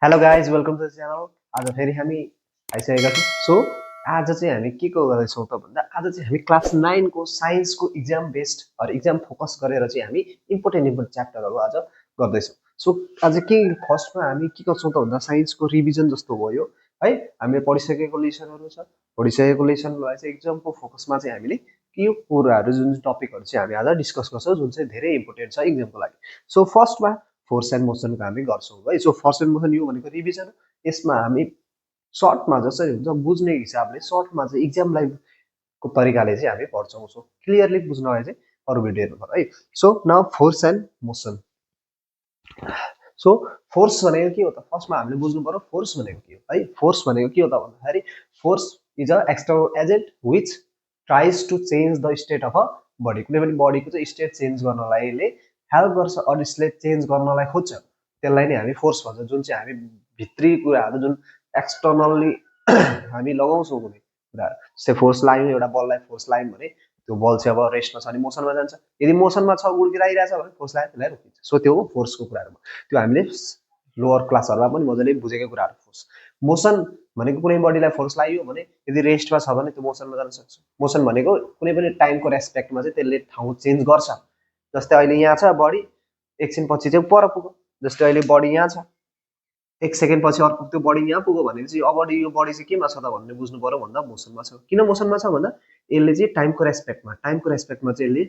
Hello guys welcome to the channel. आज फेरि हामी आइसकेका छौँ। सो आज चाहिँ हामी के को गर्दैछौँ त भन्दा आज चाहिँ हामी क्लास 9 को साइन्सको इक्जाम बेस्ड इक्जाम फोकस गरेर चाहिँ हामी इम्पोर्टेन्ट च्याप्टरहरू आज गर्दैछौँ। सो आज के फर्स्टमा हामी के गर्छौँ त भन्दा साइन्सको रिभिजन जस्तो भयो है। हामीले पढिसकेको लेसनहरू छ, पढिसकेको लेसनलाई चाहिँ इक्जामको फोकसमा चाहिँ हामीले यो कुराहरू जुन टपिकहरू चाहिँ हामी आज डिस्कस गर्छौँ जुन चाहिँ धेरै इम्पोर्टेन्ट छ इक्जामको लागि। सो फर्स्टमा फोर्स एन्ड मोसनको हामी गर्छौँ है। सो फोर्स एन्ड मोसन यो भनेको रिभिजन। यसमा हामी सर्टमा जसरी हुन्छ बुझ्ने हिसाबले सर्टमा चाहिँ इक्जाम लाइभको तरिकाले चाहिँ हामी पढ्छौँ। सो क्लियरली बुझ्नलाई चाहिँ अरू भिडियो हेर्नु है। So now force and motion. So force भनेको के हो त? फर्स्टमा हामीले बुझ्नु पर्यो फोर्स भनेको के हो है। फोर्स भनेको के हो त भन्दाखेरि force is a external agent which tries to change the state of a body. कुनै पनि बडीको चाहिँ स्टेट चेन्ज गर्नलाई यसले हेल्प गर्छ, अरू स्टेट चेन्ज गर्नलाई खोज्छ, त्यसलाई नै हामी फोर्स भन्छ। जुन चाहिँ हामी भित्री कुराहरू जुन एक्सटर्नल्ली हामी लगाउँछौँ कुनै कुराहरू, जस्तै फोर्स लायौँ, एउटा बललाई फोर्स लायौँ भने त्यो बल चाहिँ अब रेस्टमा छ भने मोसनमा जान्छ। यदि मोसनमा छ गुड्किरहेको छ भने फोर्स लायो त्यसलाई रोकिन्छ। सो त्यो हो फोर्सको कुराहरू। त्यो हामीले लोवर क्लासहरूमा पनि मजाले बुझेको कुराहरू। फोर्स मोसन भनेको कुनै बडीलाई फोर्स लाइयो भने यदि रेस्टमा छ भने त्यो मोसनमा जान सक्छ। मोसन भनेको कुनै पनि टाइमको रेस्पेक्टमा चाहिँ त्यसले ठाउँ चेन्ज गर्छ। जस्तै अहिले यहाँ छ बडी, एकछिनपछि चाहिँ पर पुग्यो। जस्तै अहिले बडी यहाँ छ, एक सेकेन्ड पछि अर्को त्यो बडी यहाँ पुग्यो भनेपछि अब यो बडी चाहिँ केमा छ त भन्ने बुझ्नु पर्यो भन्दा मोसनमा छ। किन मोसनमा छ भन्दा यसले चाहिँ टाइमको रेस्पेक्टमा चाहिँ यसले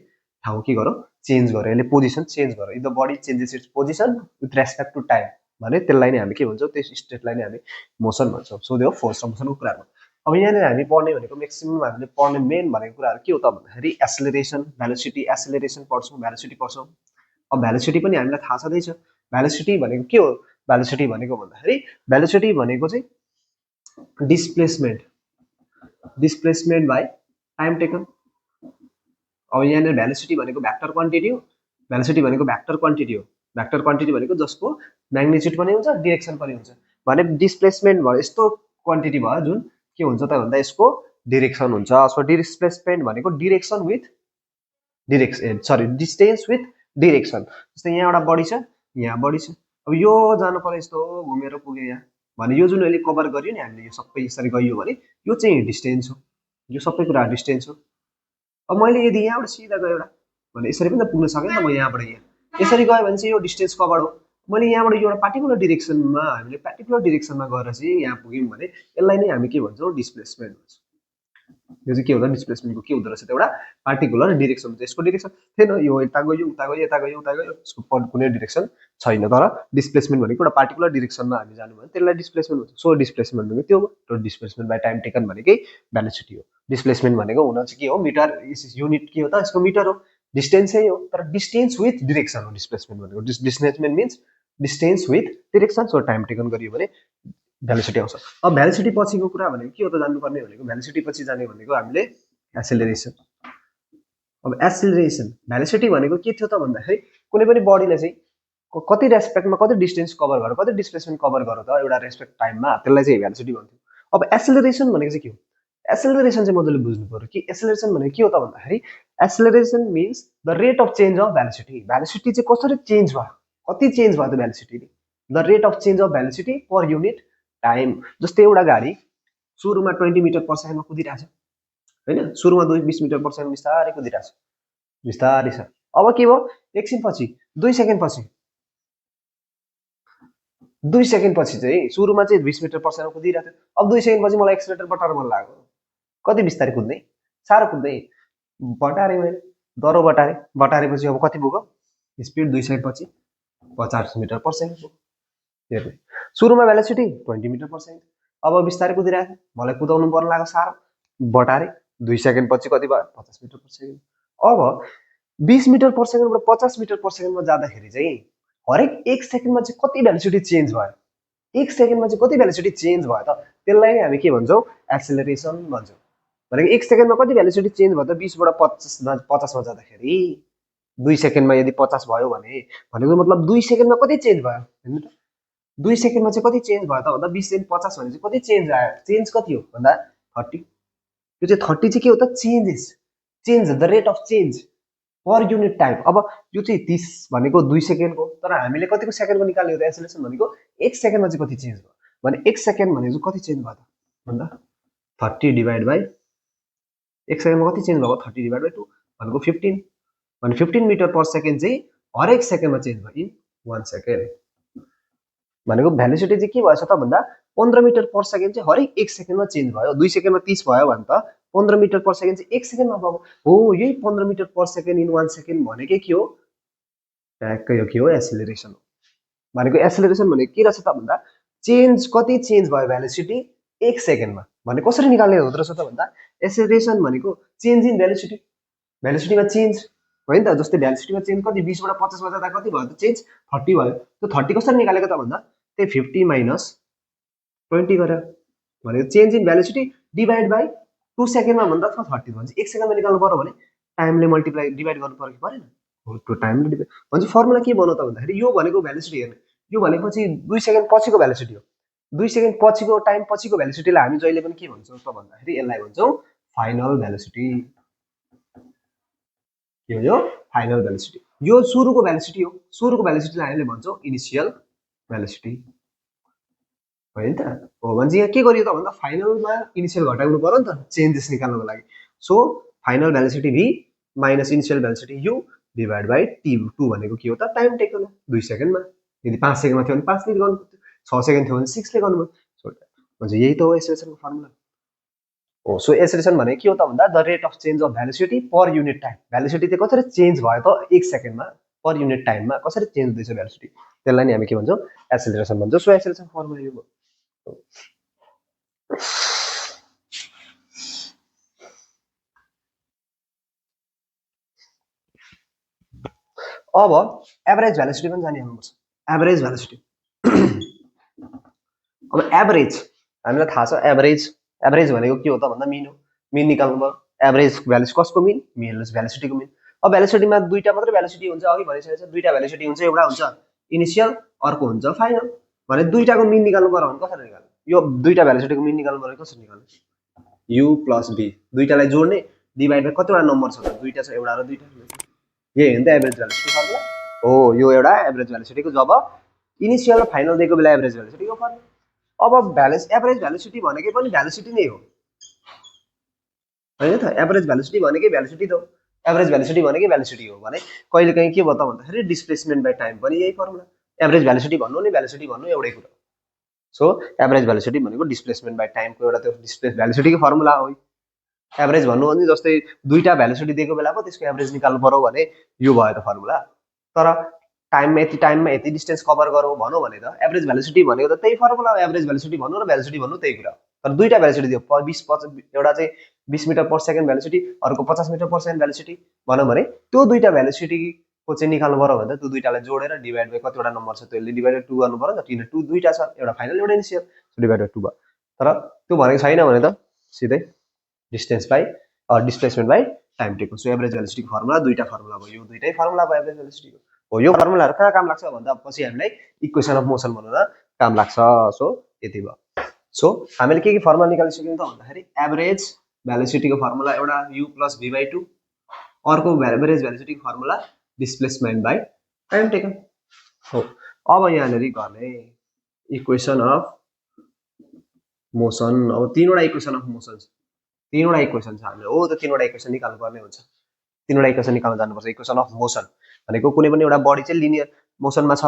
ठाउँ के गर्यो चेन्ज गर्यो, यसले पोजिसन चेन्ज गर्यो। If the body changes its position with respect to time भने त्यसलाई नै हामी के भन्छौँ, त्यस स्टेटलाई नै हामी मोसन भन्छौँ। सो त्यो फोर्स र मोसनको कुराहरू। अब यहाँनिर हामी पढ्ने भनेको म्याक्सिमम हामीले पढ्ने मेन भनेको कुराहरू के हो त भन्दाखेरि एसिलेरेसन, भेलोसिटी। एसिलेरेसन पढ्छौँ, भेलोसिटी पढ्छौँ। अब भेलोसिटी पनि हामीलाई थाहा छँदैछ। भेलोसिटी भनेको के हो? भेलोसिटी भनेको भन्दाखेरि भेलोसिटी भनेको चाहिँ डिस्प्लेसमेन्ट बाई टाइम टेकन। अब यहाँनिर भेलोसिटी भनेको भ्याक्टर क्वान्टिटी हो। भेलोसिटी भनेको भ्याक्टर क्वान्टिटी हो। भ्याक्टर क्वान्टिटी भनेको जसको म्याग्निट्युड पनि हुन्छ, डिरेक्सन पनि हुन्छ। भने डिस्प्लेसमेन्ट भयो यस्तो क्वान्टिटी भयो जुन के हुन्छ त भन्दा यसको डिरेक्सन हुन्छ। सो डिस्प्लेसमेन्ट भनेको direction with distance with direction. जस्तै यहाँ एउटा बडी छ, यहाँ बडी छ, अब यो जानु पर्यो यस्तो घुमेर पुग्यो यहाँ भने यो जुन अहिले कभर गर्यो नि हामीले, यो सबै यसरी गयो भने यो चाहिँ डिस्टेन्स हो। यो सबै कुरा डिस्टेन्स हो। अब मैले यदि यहाँबाट सिधा गयो एउटा भने यसरी पनि त पुग्न सकेँ नि त। म यहाँबाट यहाँ यसरी गयो भने चाहिँ यो डिस्टेन्स कभर हो। मैले यहाँबाट एउटा पार्टिकुलर डिरेक्सनमा गएर चाहिँ यहाँ पुग्यौँ भने यसलाई नै हामी के भन्छौँ, डिस्प्लेसमेन्ट भन्छौँ। यो चाहिँ के हुँदा डिस्प्लेसमेन्टको के हुँदो रहेछ त एउटा पार्टिकुलर डिरेक्सन हुन्छ। यसको डिरेक्सन थिएन, यो यता गयो उता गयो यता गयो उता गयो, यसको कुनै डिरेक्सन छैन। तर डिस्प्लेसमेन्ट भनेको एउटा पार्टिकुलर डिरेक्सनमा हामी जानु भने त्यसलाई डिस्प्लेसमेन्ट भन्छ। सो डिस्प्लेसमेन्ट भनेको त्यो हो। डिस्प्लेसमेन्ट बाई टाइम टेकन भनेकै भेलोसिटी हो। डिस्प्लेसमेन्ट भनेको हुन चाहिँ के हो, मिटर, युनिट के हो त यसको मिटर हो। डिस्टेन्स यही हो तर डिस्टेन्स विथ डिरेक्सन हो डिस्प्लेसमेन्ट भनेको। Displacement means distance with direction. So time taken गरियो भने भेलोसिटी आउँछ। अब भेलोसिटी पछिको कुरा भनेको के हो त जान्नुपर्ने भनेको, भेलोसिटी पछि जाने भनेको हामीले एसिलेरेसन। अब एसिलेरेसन भेलोसिटी भनेको के थियो त भन्दाखेरि कुनै पनि बडीले चाहिँ कति रेस्पेक्टमा कति डिस्टेन्स कभर गर्यो, कति डिस्प्लेसमेन्ट कभर गर्यो त एउटा रेस्पेक्ट टाइममा, त्यसलाई चाहिँ भेलोसिटी भन्थ्यो। अब एसिलेरेसन भनेको चाहिँ के हो? एसिलेरेसन चाहिँ मजाले बुझ्नु पर्यो कि एसिलेरेसन भनेको के हो त भन्दाखेरि acceleration means the rate of change of velocity. Velocity चाहिँ कसरी चेन्ज भयो, कति चेन्ज भयो त velocity, the rate of change of velocity per unit time. जस्तै एउटा गाडी सुरुमा 20 मिटर पर सेकेन्डमा कुदिरहेछ होइन, सुरुमा 20 मिटर पर सेकेन्ड बिस्तारै कुदिरहेछ, बिस्तारै छ। अब के भयो, एकछिन पछि 2 सेकेन्ड पछि चाहिँ सुरुमा चाहिँ 20 मिटर पर सेकेन्ड कुदिरहेको थियो। अब 2 सेकेन्ड पछि मलाई एक्सिलेटर बटाएर मन लाग्यो, कति बिस्तारै कुद्दै, साह्रो कुद्दै, बटारेँ मैले, दरो बटारेपछि अब कति पुग्यो स्पिड, 2 सेकेन्ड पछि 50 मिटर पर सेकेन्ड पुग्यो। हेर्नु, सुरुमा भेलोसिटी 20 मिटर पर सेकेन्ड, अब बिस्तारै कुदिरहेको थियो, मलाई कुदाउनु पर्न लाग्यो साह्रो, बटारेँ, 2 सेकेन्ड पछि कति भयो 50 मिटर पर सेकेन्ड। अब 20 मिटर पर सेकेन्डबाट 50 मिटर पर सेकेन्डमा जाँदाखेरि चाहिँ हरेक 1 सेकेन्डमा चाहिँ कति भेलोसिटी चेन्ज भयो, 1 सेकेन्डमा चाहिँ कति भेलोसिटी चेन्ज भयो त, त्यसलाई नै हामी के भन्छौँ, एसिलेरेसन भन्छौँ। भनेको 1 सेकेन्डमा कति भेलोसिटी चेन्ज भयो त, 20बाट 50मा जाँदाखेरि 2 सेकेन्डमा यदि 50 भयो भने भनेको मतलब 2 सेकेन्डमा कति चेन्ज भयो हेर्नु त। 2 सेकेन्डमा चाहिँ कति चेन्ज भयो त भन्दा 20 देखि 50 भने चाहिँ कति चेन्ज आयो, चेन्ज कति हो भन्दा 30। यो चाहिँ 30 चाहिँ के हो त, change the rate of change per unit time. अब यो चाहिँ 30 भनेको 2 सेकेन्डको, तर हामीले कतिको सेकेन्डको निकाल्यो त एसिलेरेसन भनेको 1 सेकेन्डमा चाहिँ कति चेन्ज भयो भने 1 सेकेन्ड भनेको चाहिँ कति चेन्ज भयो त भन्दा 30 डिभाइड बाई 1 सेकेन्डमा कति चेन्ज भएको 30 डिभाइड बाई 2 भनेको 15 भने 15 मिटर पर सेकेन्ड चाहिँ हरेक सेकेन्डमा चेन्ज भयो इन 1 सेकेन्ड भनेको भेलोसिटी चाहिँ के भएछ त भन्दा 15 मिटर पर सेकेन्ड चाहिँ हरेक 1 सेकेन्डमा चेन्ज भयो 2 सेकेन्डमा 30 भयो भने त 15 मिटर पर सेकेन्ड चाहिँ 1 सेकेन्डमा भयो हो यही 15 metre per second in 1 second भनेकै के हो ट्याक्कै हो के हो एसिलेरेसन हो भनेको एसिलेरेसन भनेको के रहेछ त भन्दा चेन्ज कति चेन्ज भयो भेलोसिटी 1 सेकेन्डमा भने कसरी निकाल्ने हुँदो रहेछ त भन्दा एसिलेरेसन भनेको चेन्ज इन भेलोसिटी भेलोसिटीमा चेन्ज हो नि त जस्तै भेलोसिटीमा चेन्ज कति 20 बाट 50 मा जाँदा कति भयो त चेन्ज 30 भयो त्यो 30 कसरी निकालेको त भन्दा त्यही 50 माइनस 20 गरेर भनेको change in velocity divide by 2 सेकेन्डमा भन्दा 30 भन्छ 1 सेकेन्डमा निकाल्नु पर्यो भने टाइमले मल्टिप्लाई डिभाइड गर्नु पर्यो कि परेन हो त्यो टाइमले डिभाइड भन्छ फर्मुला के बनाउ त भन्दाखेरि यो भनेको भेलोसिटी हेर्ने यो भनेपछि 2 सेकेन्ड पछिको भेलोसिटी हो 2 सेकेन्ड पछिको टाइम पछिको भेलोसिटीलाई हामी जहिले पनि के भन्छौँ त भन्दाखेरि यसलाई भन्छौँ फाइनल भेलोसिटी के हो यो फाइनल भेलोसिटी यो सुरुको भेलोसिटी हो सुरुको भेलोसिटीलाई हामीले भन्छौँ इनिशियल भेलोसिटी हो नि त हो भने यहाँ के गरियो त भन्दा फाइनलमा इनिशियल घटाउनु पर्यो नि त चेन्जेस निकाल्नको लागि so final velocity v minus initial velocity u divide by t2 भनेको के हो त टाइम टेकन 2 सेकेन्डमा यदि 5 सेकेन्डमा थियो भने 5 ले गर्नु पर्यो 6 सेकेन्ड थियो भने 6 ले गर्नु पर्यो भन्छ यही त हो एसिलेरेसनको फर्मुला हो सो एसिलेरेसन भनेको के हो त भन्दा the rate of change of velocity per unit time velocity चाहिँ कसरी चेन्ज भयो त 1 सेकेन्डमा पर युनिट टाइममा कसरी चेन्ज हुँदैछ भेलोसिटी त्यसलाई नि हामी के भन्छौँ एसिलेरेसन भन्छौँ सो एसिलेरेसन फर्मुला यो हो अब एभरेज भेलोसिटी पनि जानी हाल्नुपर्छ एभरेज भेलोसिटी अब एभरेज हामीलाई थाहा छ एभरेज एभरेज भनेको के हो त भन्दा मिन हो मिन निकाल्नु भयो एभरेज भेलोसिटी कसको मिन भेलोसिटीको मिन अब भेलोसिटीमा दुईटा मात्रै भेलोसिटी हुन्छ अघि भनिसकेको छ दुईटा भेलोसिटी हुन्छ एउटा हुन्छ इनिशियल अर्को हुन्छ फाइनल भने दुईटाको मिन निकाल्नु पर्यो भने कसरी निकाल्ने यो दुईटा भेलोसिटीको मिन निकाल्नु पर्यो कसरी निकाल्ने u प्लस v दुईटालाई जोड्ने डिभाइड बाइ कतिवटा नम्बर छ त दुईटा छ एउटा र दुईटा यही हो नि त एभरेज भेलोसिटी फर्मुला हो यो एउटा एभरेज भेलोसिटीको जब इनिशियल र फाइनल दिएको बेला एभरेज भेलोसिटीको फर्मुला अब एभरेज भेलोसिटी भनेकै पनि भेलोसिटी नै हो हैन त एभरेज भेलोसिटी भनेकै भेलोसिटी त हो एभरेज भेलोसिटी भनेकै भेलोसिटी हो भने कहिले कहीं के भयो त भन्दाखेरि डिस्प्लेसमेन्ट बाइ टाइम पनि यही फर्मुला एभरेज भेलोसिटी भन्नु नि भेलोसिटी भन्नु एउटै कुरा सो एभरेज भेलोसिटी भनेको डिस्प्लेसमेन्ट बाइ टाइमको एउटा त्यो डिस्प्लेस भेलोसिटीको फर्मुला हो एभरेज भन्नु भने जस्तै दुईटा भेलोसिटी दिएको बेला पो त्यसको एभरेज निकाल्नु पर्यो भने यो भयो त फर्मुला तर टाइममा यति डिस्टेन्स कभर गरौँ भनौँ भने त एभरेज भेलोसिटी भनेको त त्यही फर्मुला हो एभरेज भेलोसिटी भन्नु र भेलोसिटी भन्नु त्यही कुरा तर दुईटा भेलोसिटी दियो 20 एउटा चाहिँ 20 मिटर पर सेकेन्ड भेलोसिटी अर्को 50 मिटर पर सेकेन्ड भेलोसिटी भनौँ भने त्यो दुईटा भेलोसिटीको चाहिँ निकाल्नु पर्यो भने त त्यो दुईटालाई जोडेर डिभाइड बाइ कतिवटा नम्बर छ त्यसले डिभाइड बाइ 2 गर्नु पर्यो नि त किन 2 दुईटा छ एउटा फाइनल एउटा इनिशियल डिभाइड बाइ 2 भयो तर त्यो भनेको छैन भने त सिधै distance by displacement by time taken so average भेलोसिटीको फर्मुला दुईटा फर्मुला भयो यो दुईटै फर्मुला भयो एभरेज भेलोसिटीको हो यो फर्मुलाहरु कहाँ काम लाग्छ भन्दा पछि हामीलाई इक्वेसन अफ मोसन बनाउन काम लाग्छ सो यति भयो सो हामीले के फर्मुला निकालिसक्यौं त भन्दाखेरि एभरेज भेलोसिटीको फर्मुला एउटा u + v / 2 अर्को एभरेज भेलोसिटीको formula displacement by time taken हो अब यहाँनेरि गर्ने इक्वेसन अफ मोसन अब तीनवटा इक्वेसन अफ मोसन छ तीनवटा इक्वेसन छ हामीले हो त तीनवटा इक्वेसन निकाल्नु पर्ने हुन्छ तीनवटा इक्वेसन निकाल्न जानुपर्छ इक्वेसन अफ मोसन भनेको कुनै पनि एउटा बडी चाहिँ लिनियर मोसनमा छ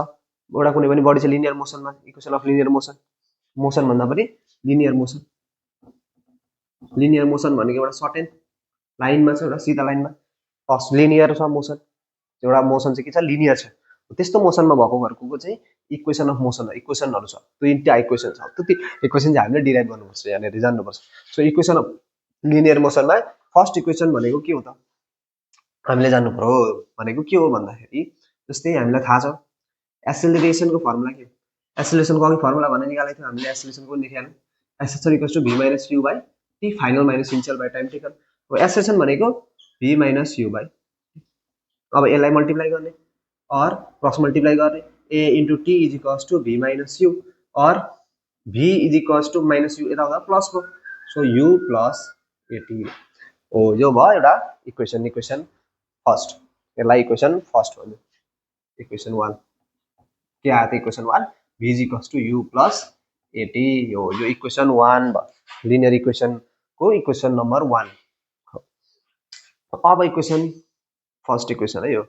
एउटा कुनै पनि बडी चाहिँ लिनियर मोसनमा equation of linear motion motion भन्दा पनि लिनियर मोसन भनेको एउटा सर्टेन लाइनमा छ एउटा सिधा लाइनमा फर्स्ट लिनियर छ मोसन एउटा मोसन चाहिँ के छ लिनियर छ त्यस्तो मोसनमा भएकोहरुको चाहिँ इक्वेसन अफ मोसन इक्वेसनहरु छ तीनटा इक्वेसन छ त्यो इक्वेसन चाहिँ हामीले डिराइभ गर्नुपर्छ यहाँनेर जान्नुपर्छ सो इक्वेसन अफ लिनियर मोसनमा फर्स्ट इक्वेसन भनेको के हो त हामीले जान्नु पर्यो भनेको के हो भन्दाखेरि जस्तै हामीलाई थाहा छ एसिलेरेसनको फर्मुला के हो एसिलेरेसनको अघि फर्मुला भने निकालेको थियो हामीले एसिलेरेसनको लेख्यालौं acceleration equals to v minus u by t final minus initial by time taken अब acceleration भनेको v minus u by अब यसलाई मल्टिप्लाई गर्ने और क्रस मल्टिप्लाई गर्ने a into t is equals to v minus u और v is equals to minus u यता हुँदा प्लस हो सो u plus at हो यो भयो एउटा इक्वेसन फर्स्ट यसलाई इक्वेसन फर्स्ट भन्नु इक्वेसन 1 के आयो त equation 1 v is equals to u plus at यो इक्वेसन 1 भयो लिनियर इक्वेसनको इक्वेसन नम्बर 1 अब इक्वेसन फर्स्ट इक्वेसन है यो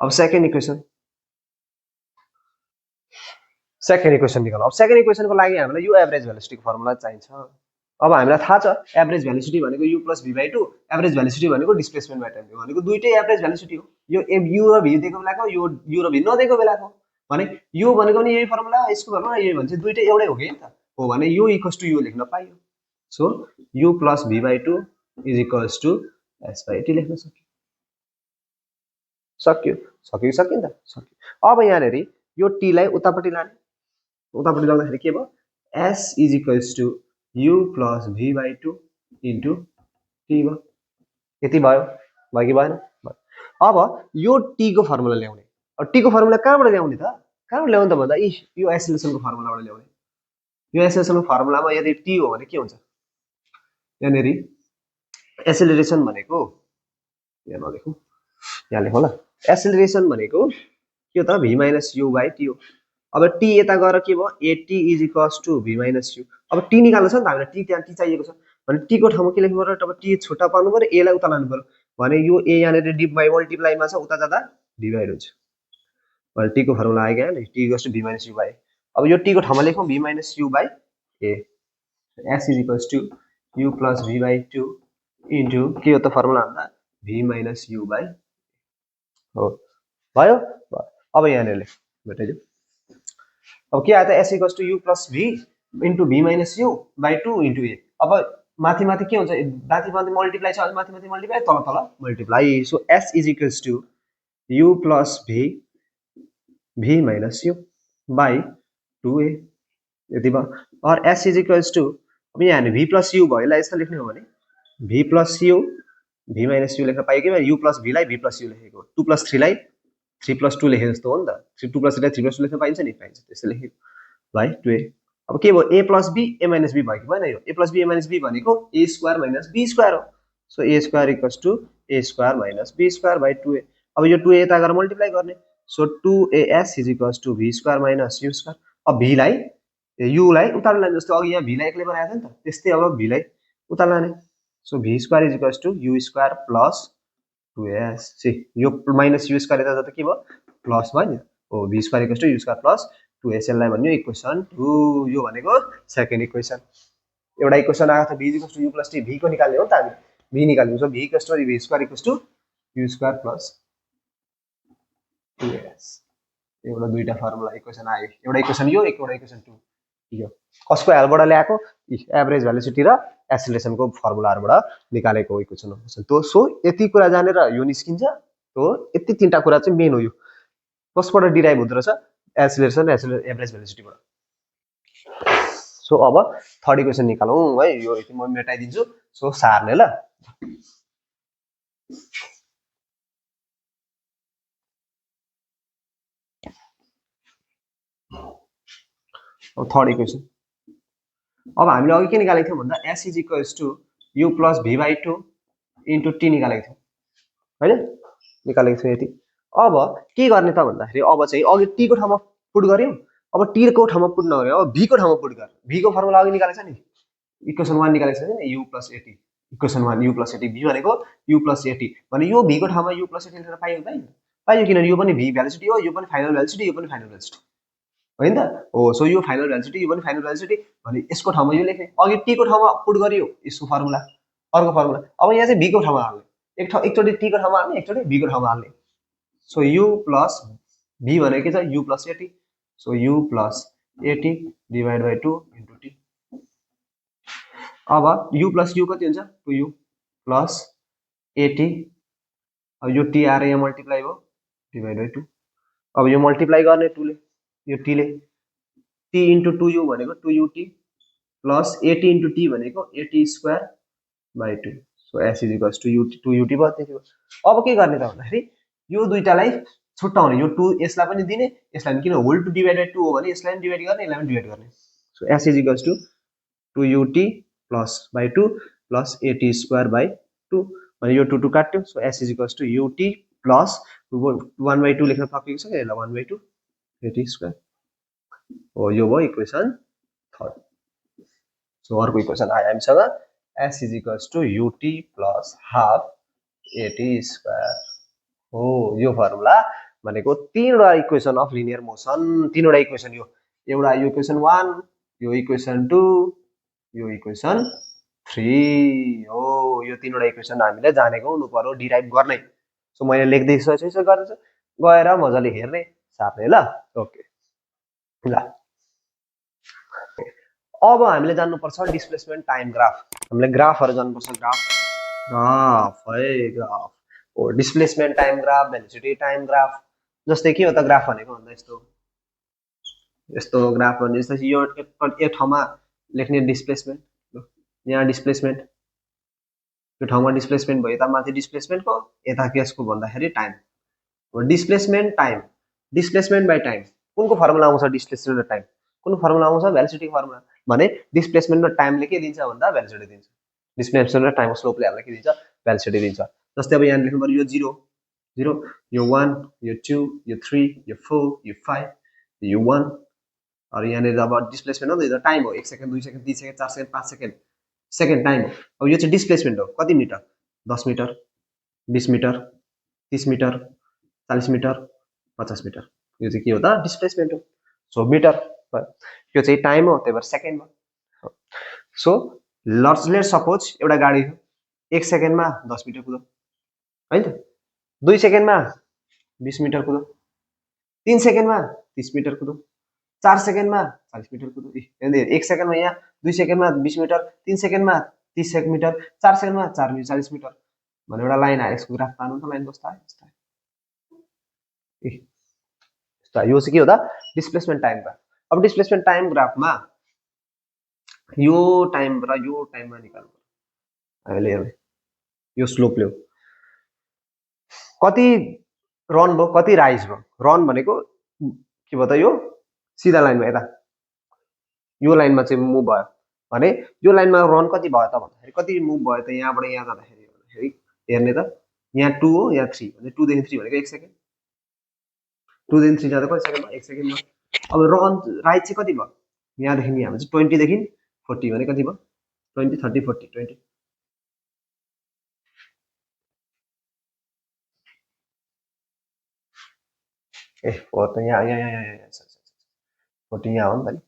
अब सेकेन्ड इक्वेसन निकाल्नु अब सेकेन्ड इक्वेसनको लागि हामीलाई यो एभरेज भेलोसिटीको फर्मुला चाहिन्छ अब हामीलाई थाहा छ एभरेज भेलोसिटी भनेको u plus v by 2 average velocity भनेको डिस्प्लेसमेन्ट बाइ टाइम भनेको दुईटै एभरेज भेलोसिटी हो यो u र v दिएको बेलाको यो u र v नदिएको बेलाको भने यो भनेको नि यही फर्मुला यसको फर्मुला यही भन्छ दुईटै एउटै हो कि नि त हो भने u इक्वल्स टु u लेख्न पाइयो so u plus v by 2 is equals to s by t लेख्न सक्यो सकिन्छ अब यहाँनेरि यो t लाई उतापट्टि लाँदाखेरि के भयो s is equals to u plus v by 2 into t भयो यति भयो कि भएन अब यो t को फर्मुला ल्याउने अब t को फर्मुला कहाँबाट ल्याउने त भन्दा यो एसिलेसनको फर्मुलाबाट ल्याउने यो एसिलेसनको फर्मुलामा यदि t हो भने के हुन्छ यहाँनेरि एसिलेरेसन भनेको यहाँ नलेखौँ यहाँ लेखौँ ल एसिलेरेसन भनेको के हो त v minus u by t हो अब t यता गएर के भयो at is equals to v minus u अब t निकाल्नु छ नि त हामीलाई t त्यहाँ t चाहिएको छ भने t को ठाउँमा के लेख्नु पर्यो अब t छुट्टा पार्नु पर्यो a लाई उता लानु पर्यो भने यो a यहाँनेरि डिभ बाइ मल्टिप्लाइमा छ उता जाँदा डिभाइड हुन्छ भने t को फर्मुला आयो क्या t equals to v minus u by अब यो t को ठाउँमा लेखौँ v minus u by a s is equals to u plus v by 2 into के हो त फर्मुला भन्दा v minus u by हो भयो अब यहाँनेर लेख भेटाइदियो अब के आयो त s equals to u plus v into v minus u by 2 into a अब माथि के हुन्छ माथि मल्टिप्लाई छ माथि मल्टिप्लाई तल multiply so s is equals to u plus v minus u by 2a यति भयो और s is equals to अब यहाँ v plus u भयो यसलाई यस्तो लेख्ने हो भने v plus u v minus u लेख्न पाइयो कि u plus v लाई v plus u लेखेको 2 plus 3 लाई 3 plus 2 लेखे जस्तो हो नि त 2 plus 3 लाई 3 plus 2 लेख्न पाइन्छ नि पाइन्छ त्यसै लेखेको भाइ 2a अब के भयो a plus b a minus b भयो कि भएन यो a plus b a minus b भनेको a square minus b square हो so a square equals to a square minus b square by 2a अब यो 2a यता गएर मल्टिप्लाई गर्ने so 2as is equals to v square minus u square अब v लाई u लाई उता लाने जस्तो अघि यहाँ v लाई एक्लै बनाएको थियो नि त त्यस्तै अब v लाई उता लाने so v square is equals to u square plus 2as सी यो माइनस u square यता जाँदा के भयो प्लस भयो नि हो v square equals to u square plus 2s लाई भन्यो इक्वेसन 2 यो भनेको सेकेन्ड इक्वेसन एउटा इक्वेसन आएको छ v equals to u plus t v को निकाल्ने हो नि त हामी v निकाल्नु छ v equals to v square equals to u square plus 2s एउटा दुईटा फर्मुला इक्वेसन आयो एउटा इक्वेसन यो एउटा इक्वेसन 2 यो कसको हेल्पबाट ल्याएको एभरेज भेलोसिटी र एसिलेरेसनको फर्मुलाहरुबाट निकालेको इक्वेसन हो तो सो यति कुरा जानेर यो निस्किन्छ तो यति तीनटा कुरा चाहिँ मेन हो यो कसबाट डिराइभ हुँदो रहेछ एसिलेरेसन एभरेज भेलोसिटीबाट सो अब थर्ड इक्वेसन निकालौं है यो यति म मेटाइदिन्छु सो सार्ने ल अब थर्ड इक्वेसन अब हामीले अघि के निकालेको थियौं भन्दा s is equals to u plus v by 2 into t निकालेको थियौं हैन निकालेको थियौं यति अब के गर्ने त भन्दाखेरि अब चाहिँ अघि t को ठाउँमा पुट गर्यौं अब t को ठाउँमा पुट नगरे अब v को ठाउँमा पुट गर v को फर्मुला अघि निकालेछ नि इक्वेसन 1 निकालेछ नि u plus at equation 1 u plus at v भनेको u plus at भने यो v को ठाउँमा u plus at लेख्न पाइयो कि पाइयो किनभने यो पनि v भेलोसिटी हो यो पनि फाइनल भेलोसिटी यो पनि फाइनल भेलोसिटी हैन त हो सो यो फाइनल भेलोसिटी यो पनि फाइनल भेलोसिटी भने यसको ठाउँमा यो लेख्ने अघि t को ठाउँमा पुट गरियो यसको फर्मुला अर्को फर्मुला अब यहाँ चाहिँ v को ठाउँमा हाल्ने एकचोटी t को ठाउँमा हाल्ने एकचोटी v को ठाउँमा हाल्ने सो u plus v भनेको के छ u plus at so u plus at divide by 2 into t अब u plus u कति हुन्छ 2u plus at अब यो t आएर यहाँ मल्टिप्लाई भयो डिवाइड बाइ 2 अब यो मल्टिप्लाई गर्ने 2 ले यो t ले t into 2u भनेको 2ut plus at into t भनेको at square by 2 so s is equals to 2ut भयो त्यति हो अब के गर्ने त भन्दाखेरि यो दुईटालाई छुट्टाउने यो 2 यसलाई पनि दिने यसलाई पनि किन होल टु डिवाइड बाइ 2 हो भने यसलाई पनि डिवाइड गर्ने यसलाई पनि डिवाइड गर्ने so s is equals to 2ut plus by 2 plus at square by 2 भने यो 2 2 काट्यो so s is equals to ut plus 1 by 2 लेख्न सकिएको छ यसलाई 1 by 2 at square हो यो भयो इक्वेसन थर्ड। सो अर्को इक्वेसन आयो हामीसँग s is equals to ut plus half at square हो यो फर्मुला भनेको तीनवटा इक्वेसन अफ लिनियर मोसन तीनवटा इक्वेसन यो एउटा यो इक्वेसन 1 यो इक्वेसन 2 यो इक्वेसन 3 हो यो तीनवटा इक्वेसन हामीले जानेको हुनु पर्यो डिराइभ गर्नै। सो मैले लेख्दैछु यसो गर्दैछु गएर मजाले हेर्ने सार्ने ल ओके ल। अब हामीले जान्नुपर्छ डिस्प्लेसमेन्ट टाइम ग्राफ हामीले ग्राफहरु जान्नुपर्छ ग्राफ है ग्राफ हो displacement time graph velocity time graph जस्तै के हो त ग्राफ भनेको भन्दा यस्तो यस्तो ग्राफ भने जस्तै यो एक ठाउँमा लेख्ने डिस्प्लेसमेन्ट यहाँ डिस्प्लेसमेन्ट यो ठाउँमा डिस्प्लेसमेन्ट भयो यता माथि डिस्प्लेसमेन्टको यता केसको भन्दाखेरि टाइम हो डिस्प्लेसमेन्ट बाइ टाइम कुनको फर्मुला आउँछ डिस्प्लेसमेन्ट र टाइम कुन फर्मुला आउँछ भेलोसिटी फर्मुला भने डिस्प्लेसमेन्ट र टाइमले के दिन्छ भन्दा भेलोसिटी दिन्छ डिस्प्लेसमेन्ट र टाइमको स्लोपले हामीलाई के दिन्छ भेलोसिटी दिन्छ। जस्तै अब यहाँ लेख्नु पर्यो यो 0 0 यो 1 यो 2 यो 3 यो 4 यो 5 यो 1 और यहाँनिर अब डिस्प्लेसमेन्ट हो त टाइम हो 1 second 2 second 3 second 4 second 5 second second time हो। अब यो चाहिँ डिस्प्लेसमेन्ट हो कति metre 10 metre 20 metre 30 metre 40 metre 50 metre यो चाहिँ के हो त डिस्प्लेसमेन्ट हो। सो मिटर यो चाहिँ टाइम हो त्यही भएर सेकेन्ड हो। सो लेट सपोज एउटा गाडी हो 1 सेकेन्डमा 10 मिटर कुदो हैन 2 सेकेन्डमा 20 मिटर कुदो 3 सेकेन्डमा 30 मिटर कुदो 4 सेकेन्डमा 40 मिटर कुदो 1 सेकेन्डमा यहाँ 2 सेकेन्डमा 20 मिटर 3 सेकेन्डमा 30 मिटर 4 सेकेन्डमा 40 मिटर भने एउटा लाइन आयो यसको ग्राफ तान्नु त लाइन कस्तो आयो यस्तो आयो यो चाहिँ के हो त डिस्प्लेसमेन्ट टाइम ग्राफ। अब डिस्प्लेसमेन्ट टाइम ग्राफमा यो टाइम र यो टाइममा निकाल्नु हामीले हेर्ने यो स्लोप ल्याउ कति रन भयो कति राइज भयो रन भनेको के भयो त यो सिधा लाइनमा यता यो लाइनमा चाहिँ मुभ भयो भने यो लाइनमा रन कति भयो त भन्दाखेरि कति मुभ भयो त यहाँबाट यहाँ जाँदाखेरि हेर्ने त यहाँ 2 हो यहाँ 3 भने 2 देखि 3 भनेको 1 सेकेन्ड 2 देखि 3 जाँदा कति सेकेन्डमा 1 सेकेन्डमा। अब रन राइज चाहिँ कति भयो यहाँदेखि यहाँ चाहिँ 20 देखि 40 भने कति भयो 20 30 40 20 ए 4 त यहाँ 40 यहाँ हो नि त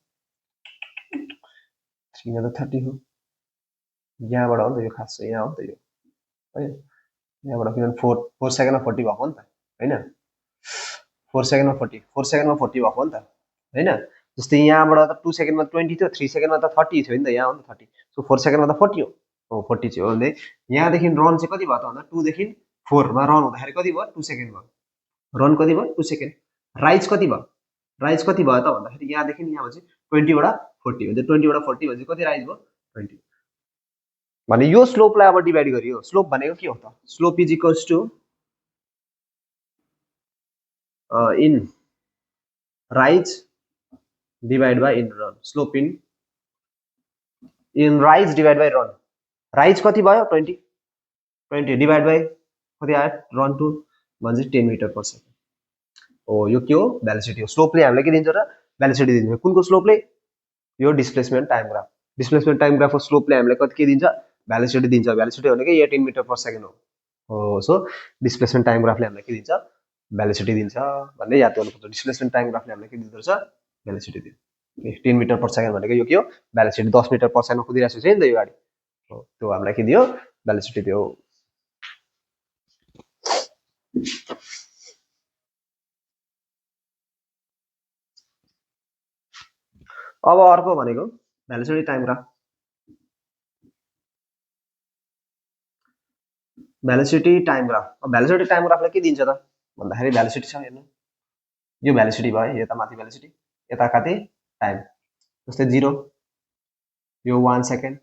3 यहाँ त 30 हो यहाँबाट हो नि त यो खास चाहिँ यहाँ हो नि त यो है यहाँबाट किनभने 4 सेकेन्डमा 40 भएको नि त हैन 4 सेकेन्डमा 40 भएको नि त हैन जस्तै यहाँबाट त 2 सेकेन्डमा 20 थियो 3 सेकेन्डमा त 30 थियो नि त यहाँ हो नि 30 सो 4 सेकेन्डमा त 40 हो 40 चाहिँ हो भने यहाँदेखि रन चाहिँ कति भयो त भन्दा 2 देखि 4 मा रन हुँदाखेरि कति भयो 2 सेकेन्ड भयो रन कति भयो 2 सेकेन्ड राइज कति भयो त भन्दाखेरि यहाँदेखि यहाँ चाहिँ 20 वटा 40 हुन्छ 20 वटा 40 भने कति राइज भयो 20 भने यो स्लोपलाई अब डिभाइड गरियो स्लोप भनेको के हो त slope is equals to in rise divide by in run slope in rise divide by run rise कति भयो 20 डिभाइड बाई कति आयो रन टु भने 10 मिटर पर सेकेन्ड हो यो के हो भेलोसिटी हो स्लोपले हामीलाई के दिन्छ र भेलोसिटी दिन्छ कुनको स्लोपले यो डिस्प्लेसमेन्ट टाइम ग्राफको स्लोपले हामीलाई कति के दिन्छ भेलोसिटी दिन्छ भेलोसिटी भनेको 18 मिटर पर सेकेन्ड हो सो डिस्प्लेसमेन्ट टाइम ग्राफले हामीलाई के दिन्छ भेलोसिटी दिन्छ भन्ने याद गर्नुपर्छ डिस्प्लेसमेन्ट टाइम ग्राफले हामीलाई के दिँदो रहेछ भेलोसिटी दिन्छ 10 मिटर पर सेकेन्ड भनेको यो के हो भेलोसिटी 10 मिटर पर सेकेन्डमा कुदिरहेको छ नि त यो गाडी हो त्यो हामीलाई के दियो भेलोसिटी दियो। अब अर्को भनेको velocity time graph velocity time ग्राफले के दिन्छ त भन्दाखेरि भेलोसिटी छ हेर्नु यो भेलोसिटी भयो यता माथि भेलोसिटी यता कति टाइम जस्तै 0 यो 1 सेकेन्ड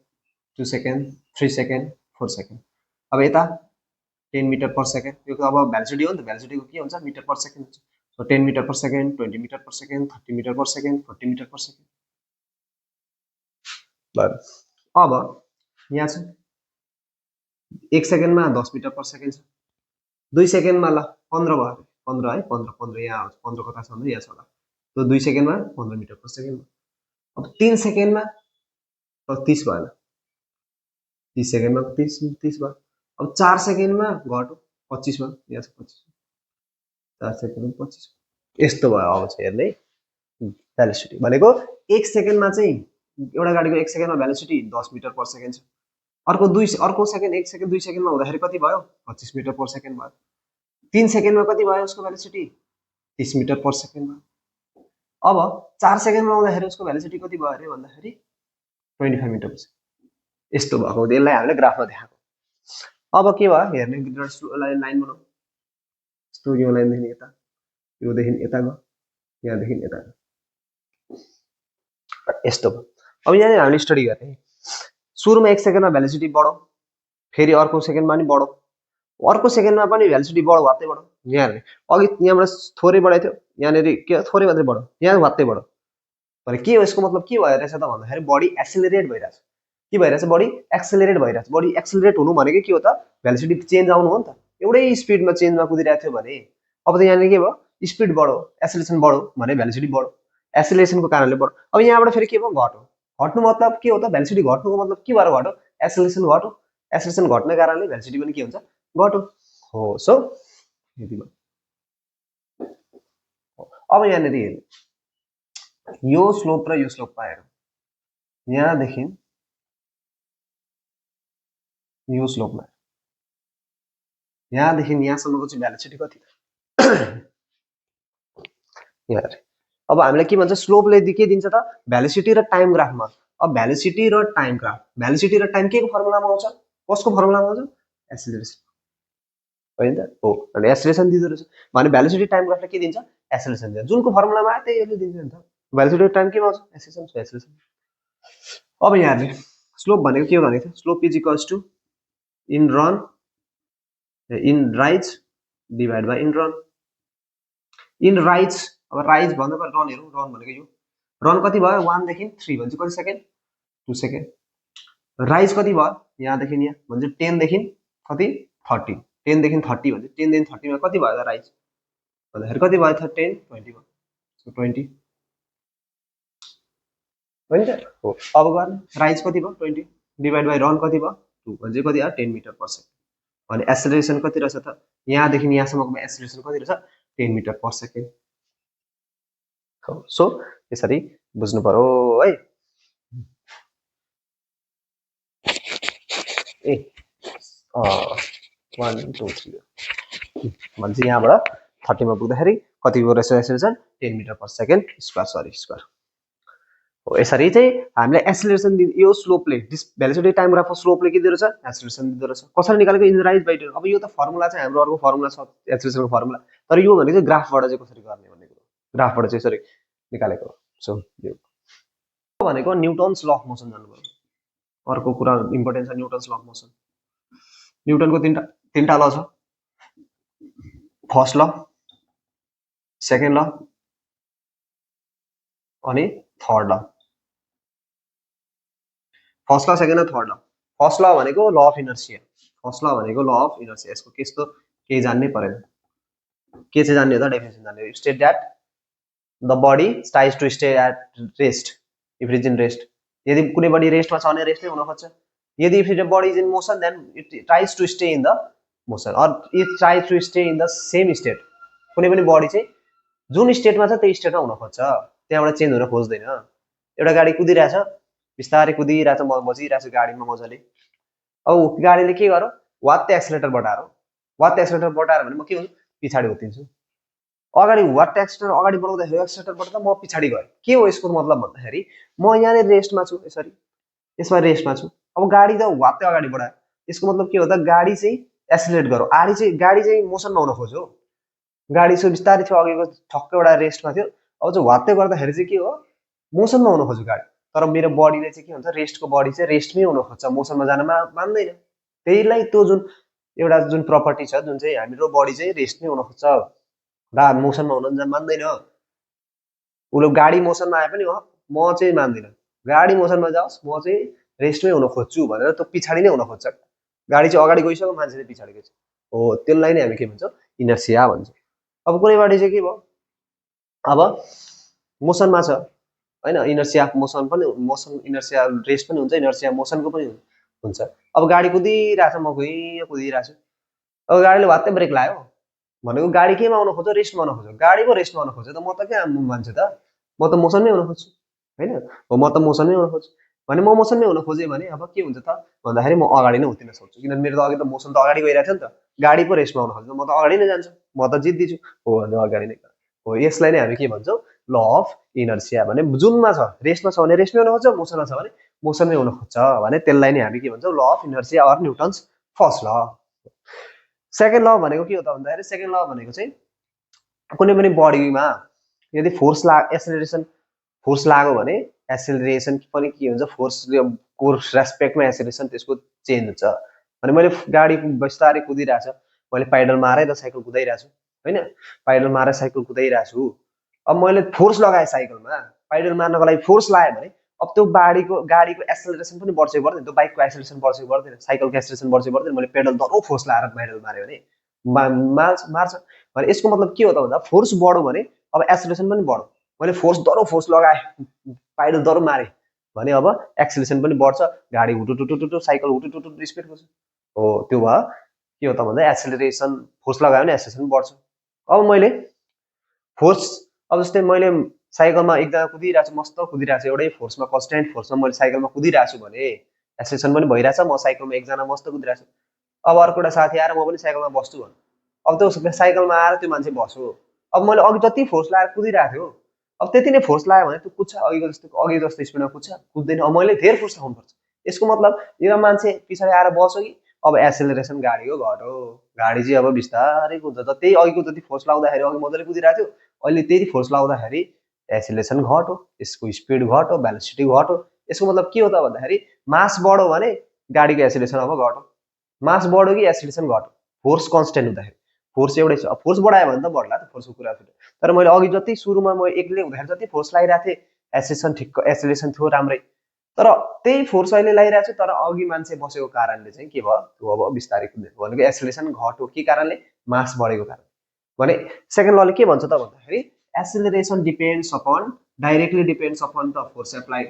2 सेकेन्ड 3 सेकेन्ड 4 सेकेन्ड अब यता 10 मिटर पर सेकेन्ड यो अब भेलोसिटी हो नि त भेलोसिटीको के हुन्छ मिटर पर सेकेन्ड हुन्छ so 10 metre per second 20 metre per second 30 metre per second 40 metre per second अब यहाँ छ 1 सेकेन्डमा 10 मिटर पर सेकेन्ड छ 2 सेकेन्डमा ल 15 भयो 15 है 15 यहाँ आउँछ 15 कता छ भन्दा यहाँ छ ल तो 2 सेकेन्डमा 15 मिटर पर सेकेन्ड। अब 3 सेकेन्डमा तो 30 भएन, 30 सेकेन्डमा 30 30 भयो। अब 4 सेकेन्डमा घट्यो 25 भयो, यहाँ छ 25, 4 सेकेन्डमा 25 यस्तो भयो। अब चाहिँ हेर्ने भेलोसिटी भनेको 1 सेकेन्डमा चाहिँ एउटा गाडीको 1 सेकेन्डमा भेलोसिटी 10 मिटर पर सेकेन्ड छ। अर्को सेकेन्ड 1 सेकेन्ड 2 सेकेन्डमा हुँदाखेरि कति भयो 25 मिटर पर सेकेन्ड भयो। 3 सेकेन्डमा कति भयो उसको भेलोसिटी 30 मिटर पर सेकेन्ड भयो। अब 4 सेकेन्डमा आउँदाखेरि उसको भेलोसिटी कति भयो अरे भन्दाखेरि 25 मिटर पर सेकेन्ड। यस्तो भएको यसलाई हामीले ग्राफमा देखाएको। अब के भयो हेर्ने लाइन बनाऊ। यस्तो यो लाइनदेखि यता, योदेखि यता गयो, यहाँदेखि यता गयो, यस्तो भयो। अब यहाँ हामीले स्टडी गर्ने सुरुमा 1 सेकेन्डमा भेलोसिटी बढो, फेरि अर्को सेकेन्डमा पनि बढो, अर्को सेकेन्डमा पनि भेलोसिटी बढो, वात्तै बढो। यहाँ हेर्ने अघि यहाँबाट थोरै बढाएको थियो, यहाँनिर के थोरै मात्रै बढो, यहाँ वात्तै बढो। भने के हो यसको मतलब के भयो रहेछ त भन्दाखेरि बडी एक्सेलरेट भइरहेछ। के भइरहेछ बडी एक्सेलरेट भइरहेछ। बडी एक्सेलरेट हुनु भनेको के हो त भेलोसिटी चेन्ज आउनु हो नि त। एउटै स्पिडमा चेन्जमा कुदिरहेको थियो भने अब त यहाँनिर के भयो स्पिड बढो एक्सेलरेसन बढो भने भेलोसिटी बढो, एक्सेलरेसनको कारणले बढो। अब यहाँबाट फेरि के भयो घट्यो, घट्नु मतलब के हो त भेलोसिटी घट्नुको मतलब के भएर घट्यो एक्सेलरेसन घट्यो, एक्सेलरेसन घट्ने कारणले भेलोसिटी पनि के हुन्छ घट्यो हो। सो यति भयो। अब यहाँनिर हेर्नु यो स्लोप र यो स्लोपमा हेरौँ, यहाँदेखि यो स्लोपमा यहाँदेखि यहाँसम्मको चाहिँ भेलोसिटी कति यहाँ। अब हामीलाई के भन्छ स्लोपले के दिन्छ त भेलोसिटी र टाइम ग्राफमा। अब भेलोसिटी र टाइम ग्राफ, भेलोसिटी र टाइम के को फर्मुलामा आउँछ, कसको फर्मुलामा आउँछ एक्सेलरेसन होइन त हो। अनि एक्सेलरेसन दिँदो रहेछ भने भेलोसिटी टाइम ग्राफले के दिन्छ एक्सेलरेसन दिन्छ, जुनको फर्मुलामा आयो त्यही यसले दिन्छ नि त। भेलोसिटी टाइम के आउँछ एक्सेलरेसन छ एक्सेलरेसन। अब यहाँ हेर्ने स्लोप भनेको के हो भनेको थियो slope is equals to in run in rise divide by in run. In rise अब राइज भन्दा पनि रन हेरौँ, रन भनेको यो रन कति भयो 1 देखि 3 भने कति सेकेन्ड 2 सेकेन्ड। राइज कति भयो यहाँदेखि यहाँ भने 10 देखि कति 30, 10 देखि 30 भने 10 देखि 30 मा कति भयो राइज भन्दाखेरि कति भयो त 10 20 भयो। सो 20 होइन त हो। अब गर्ने राइज कति भयो 20 डिभाइड बाई रन कति भयो 2 भने कति आयो 10 मिटर पर सेकेन्ड। भने एक्सेलरेसन कति रहेछ त यहाँदेखि यहाँसम्मको एक्सेलरेसन कति रहेछ 10 मिटर पर सेकेन्ड। सो यसरी बुझ्नु पर्यो है। ए 1 2 3 भन्छ यहाँबाट 30 मा पुग्दाखेरि कतिको रहेछ acceleration 10 metre per second square sorry square हो। यसरी चाहिँ हामीले एक्सेलरेसन यो स्लोपले भेलोसिटी टाइम ग्राफको स्लोपले के दिँदो रहेछ एक्सेलरेसन दिँदो रहेछ। कसरी निकालेको इन राइज बाइ 10। अब यो त फर्मुला चाहिँ हाम्रो अर्को फर्मुला छ एक्सेलरेसनको फर्मुला, तर यो भनेको चाहिँ ग्राफबाट चाहिँ कसरी गर्ने भन्ने कुरो ग्राफबाट चाहिँ यसरी निकालेको। सो यो भनेको न्युटन्स ल अफ मोसन जानु पर्यो। अर्को कुरा इम्पोर्टेन्ट छ न्युटन्स ल अफ मोसन। न्युटनको तीनटा ल छ, फर्स्ट ल सेकेन्ड ल अनि थर्ड ल। फर्स्ट ल सेकेन्ड ल थर्ड ल। फर्स्ट ल भनेको ल अफ इनर्सिया, फर्स्ट ल भनेको ल अफ इनर्सिया। यसको त्यस्तो केही जान्नै परेन, के चाहिँ जान्ने हो त डेफिनेसन जान्ने। State that the body tries to stay at rest if it is in rest. यदि कुनै बडी रेस्टमा छ भने रेस्टै हुन खोज्छ। यदि if the body is in motion then it tries to stay in the motion or it tries to stay in the same state. कुनै पनि body चाहिँ जुन स्टेटमा छ त्यही स्टेटमा हुन खोज्छ, त्यहाँबाट चेन्ज हुन खोज्दैन। एउटा गाडी कुदिरहेछ बिस्तारै कुदिरहेछ बजिरहेछ गाडीमा मजाले। अब गाडीले के गर्यो वात्तै एक्सेलेरेटर बढाएर, वात्तै एक्सेलेरेटर बढाएर भने म के हुन्छु पछाडि उत्रिन्छु। अगाडि वात्तै एक्सेलेरेटर अगाडि बढाउँदाखेरि एक्सेलेरेटर बढ्दा म पछाडि गएँ। के हो यसको मतलब भन्दाखेरि म यहाँनिर रेस्टमा छु, यसरी यसमा रेस्टमा छु। अब गाडी त वात्तै अगाडि बढायो, यसको मतलब के हो त गाडी चाहिँ एक्सेलेरेट गर्यो, गाडी चाहिँ मोसनमा हुन खोज्यो। गाडी चाहिँ बिस्तारै थियो अघिको ठक्कै एउटा रेस्टमा थियो, अब चाहिँ वात्तै गर्दाखेरि चाहिँ के हो मोसनमा हुन खोज्यो गाडी। तर मेरो बडीले चाहिँ के हुन्छ रेस्टको बडी चाहिँ रेस्टमै हुन खोज्छ, मोसनमा जान मान्दैन। त्यहीलाई त्यो जुन एउटा जुन प्रपर्टी छ जुन चाहिँ हाम्रो बडी चाहिँ रेस्टमै हुन खोज्छ र मोसनमा हुन मान्दैन। उसले गाडी मोसनमा आए पनि म चाहिँ मान्दिनँ, गाडी मोसनमा जाओस् म चाहिँ रेस्टमै हुन खोज्छु भनेर त्यो पछाडि नै हुन खोज्छ। गाडी चाहिँ अगाडि गइसक्यो मान्छे चाहिँ पछाडि गइसक्यो हो, त्यसलाई नै हामी के भन्छौँ इनर्सिया भन्छौँ। अब कुनै बडी चाहिँ के भयो अब मोसनमा छ हैन, इनर्सिया अफ मोसन पनि, मोसन इनर्सिया रेस्ट पनि हुन्छ, इनर्सिया मोसनको पनि हुन्छ। अब गाडी कुदिरहेछ, म कुदिरहेछु, अब गाडीले वात्तै ब्रेक लाग्यो भनेको गाडी केमा आउन खोज्छ, रेस्टमा आउन खोज्छ। गाडी पो रेस्टमा आउन खोज्छ त म त क्या मान्छे त, म त मोसनमै हुन खोज्छु हैन, म त मोसनमै हुन खोज्छु भने म मोसनमै हुन खोजेँ भने अब के हुन्छ त भन्दाखेरि म अगाडि नै उत्रिन सक्छु, किनभने मेरो त अघि त मोसन त अगाडि गइरहेको थियो नि त, गाडी पो रेस्टमा आउन खोज्छ, म त अगाडि नै जान्छु, म त जित्दिछु हो भने अगाडि नै हो। यसलाई नै हामी के भन्छौँ, ल अफ इनर्सिया भने जुनमा छ, रेस्टमा छ भने रेस्टमै हुन खोज्छ, मोसनमा छ भने मोसनमै हुन खोज्छ भने त्यसलाई नै हामी के भन्छौँ, law of inertia or Newton's first law. Second law भनेको के हो त भन्दाखेरि सेकेन्ड ल भनेको चाहिँ कुनै पनि बडीमा यदि एसिलेरेसन फोर्स लाग्यो भने एसिलेरेसन पनि के हुन्छ, फोर्सको रेस्पेक्टमा एसिलेरेसन त्यसको चेन्ज हुन्छ। भने मैले गाडी बिस्तारै कुदिरहेछ, मैले पाइडल मारेर साइकल कुदाइरहेको छु होइन, पाइडल मारेर साइकल कुदाइरहेको छु, अब मैले फोर्स लगाएँ साइकलमा, पाइडल मार्नको लागि फोर्स लगाएँ भने अब त्यो गाडीको एसिलेरेसन पनि बढ्छ कि बढ्दैन, त्यो बाइकको एसिलेरेसन बढ्छ कि बढ्दैन, साइकलको एसिलेरेसन बढ्छ कि बढ्दैन। मैले पेडल दह्रो फोर्स लगाएर पाइडल माऱ्यो भने मार्छ भने यसको मतलब के हो त भन्दा फोर्स बढ्यो भने अब एसिलेरेसन पनि बढ्यो। मैले दह्रो फोर्स लगाएँ, पाइडल दह्रो मारेँ भने अब एक्सिलेरेसन पनि बढ्छ, गाडी हुटुटुटुटु, साइकल हुटुटुटु स्पिड कुद्छ हो। त्यो भयो के हो त भन्दा एसिलेरेसन, फोर्स लगायो भने एसिलेरेसन बढ्छ। अब मैले फोर्स, अब जस्तै मैले साइकलमा एकजना कुदिरहेको छु, मस्त कुदिरहेको छु, एउटै फोर्समा, कन्स्ट्यान्ट फोर्समा मैले साइकलमा कुदिरहेको छु भने एसिलेरेसन पनि भइरहेछ, म साइकलमा एकजना मस्त कुदिरहेको छु। अब अर्को एउटा साथी आएर म पनि साइकलमा बस्छु भने अब त्यो साइकलमा आएर त्यो मान्छे बस्यो, अब मैले अघि जति फोर्स लगाएर कुदिरहेको थियो अब त्यति नै फोर्स लाग्यो भने त्यो कुद्छ, अघि जस्तो स्पिडमा कुद्छ, कुद्दैन। अब मैले धेरै फोर्स लगाउनुपर्छ। यसको मतलब यो मान्छे पछाडि आएर बस्यो कि अब एसिलेरेसन गाडीको घट्यो, गाडी चाहिँ अब बिस्तारै कुद्छ। त्यही अघिको जति फोर्स लाउँदाखेरि अघि मजाले कुदिरहेको थियो, अहिले त्यति फोर्स लाउँदाखेरि एसिलेरेसन घट्यो, यसको स्पिड घट्यो, भेलोसिटी घट्यो। यसको मतलब के हो त भन्दाखेरि मास बढ्यो भने गाडीको एसिलेरेसन अब घट्यो, मास बढ्यो कि एसिलेरेसन घट्यो, फोर्स कन्स्टेन्ट हुँदाखेरि फोर्स एउटै छ। फोर्स बढायो भने त बढ्ला त, फोर्सको कुरा फेरि। तर मैले अघि जति सुरुमा म एक्लै हुँदाखेरि जति फोर्स लगाइरहेको थिएँ, एसिलेरेसन थियो राम्रै, तर त्यही फोर्स अहिले लगाइरहेको छु, तर अघि मान्छे बसेको कारणले चाहिँ के भयो, त्यो अब बिस्तारै कुद्यो भनेको एसिलेरेसन घट्यो, के कारणले, मास बढेको कारण। भने सेकेन्ड लले के भन्छ त भन्दाखेरि acceleration depends upon, directly depends upon the force applied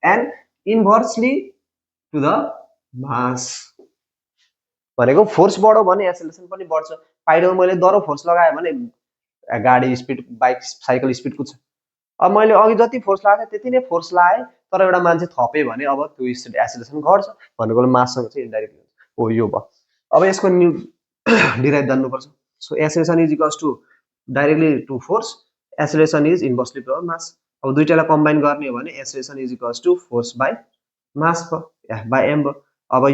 and inversely to the mass. भनेको फोर्स बढ्यो भने एसिलेरेसन पनि बढ्छ। पाइडल मैले दह्रो फोर्स लगाएँ भने गाडी स्पिड, बाइक साइकल स्पिड कुद्छ। अब मैले अघि जति फोर्स लगाएको थिएँ त्यति नै फोर्स लगाएँ, तर एउटा मान्छे थपेँ भने अब त्यो एसिलेरेसन घट्छ भनेको माससँग चाहिँ इन्डाइरेक्टली हुन्छ हो। यो भयो। अब यसको डिराइभ जान्नुपर्छ। So acceleration is equals to directly to force, acceleration is inversely to mass. अब दुईटालाई कम्बाइन गर्ने हो भने acceleration is equals to force by mass भयो, बाई एम भयो। अब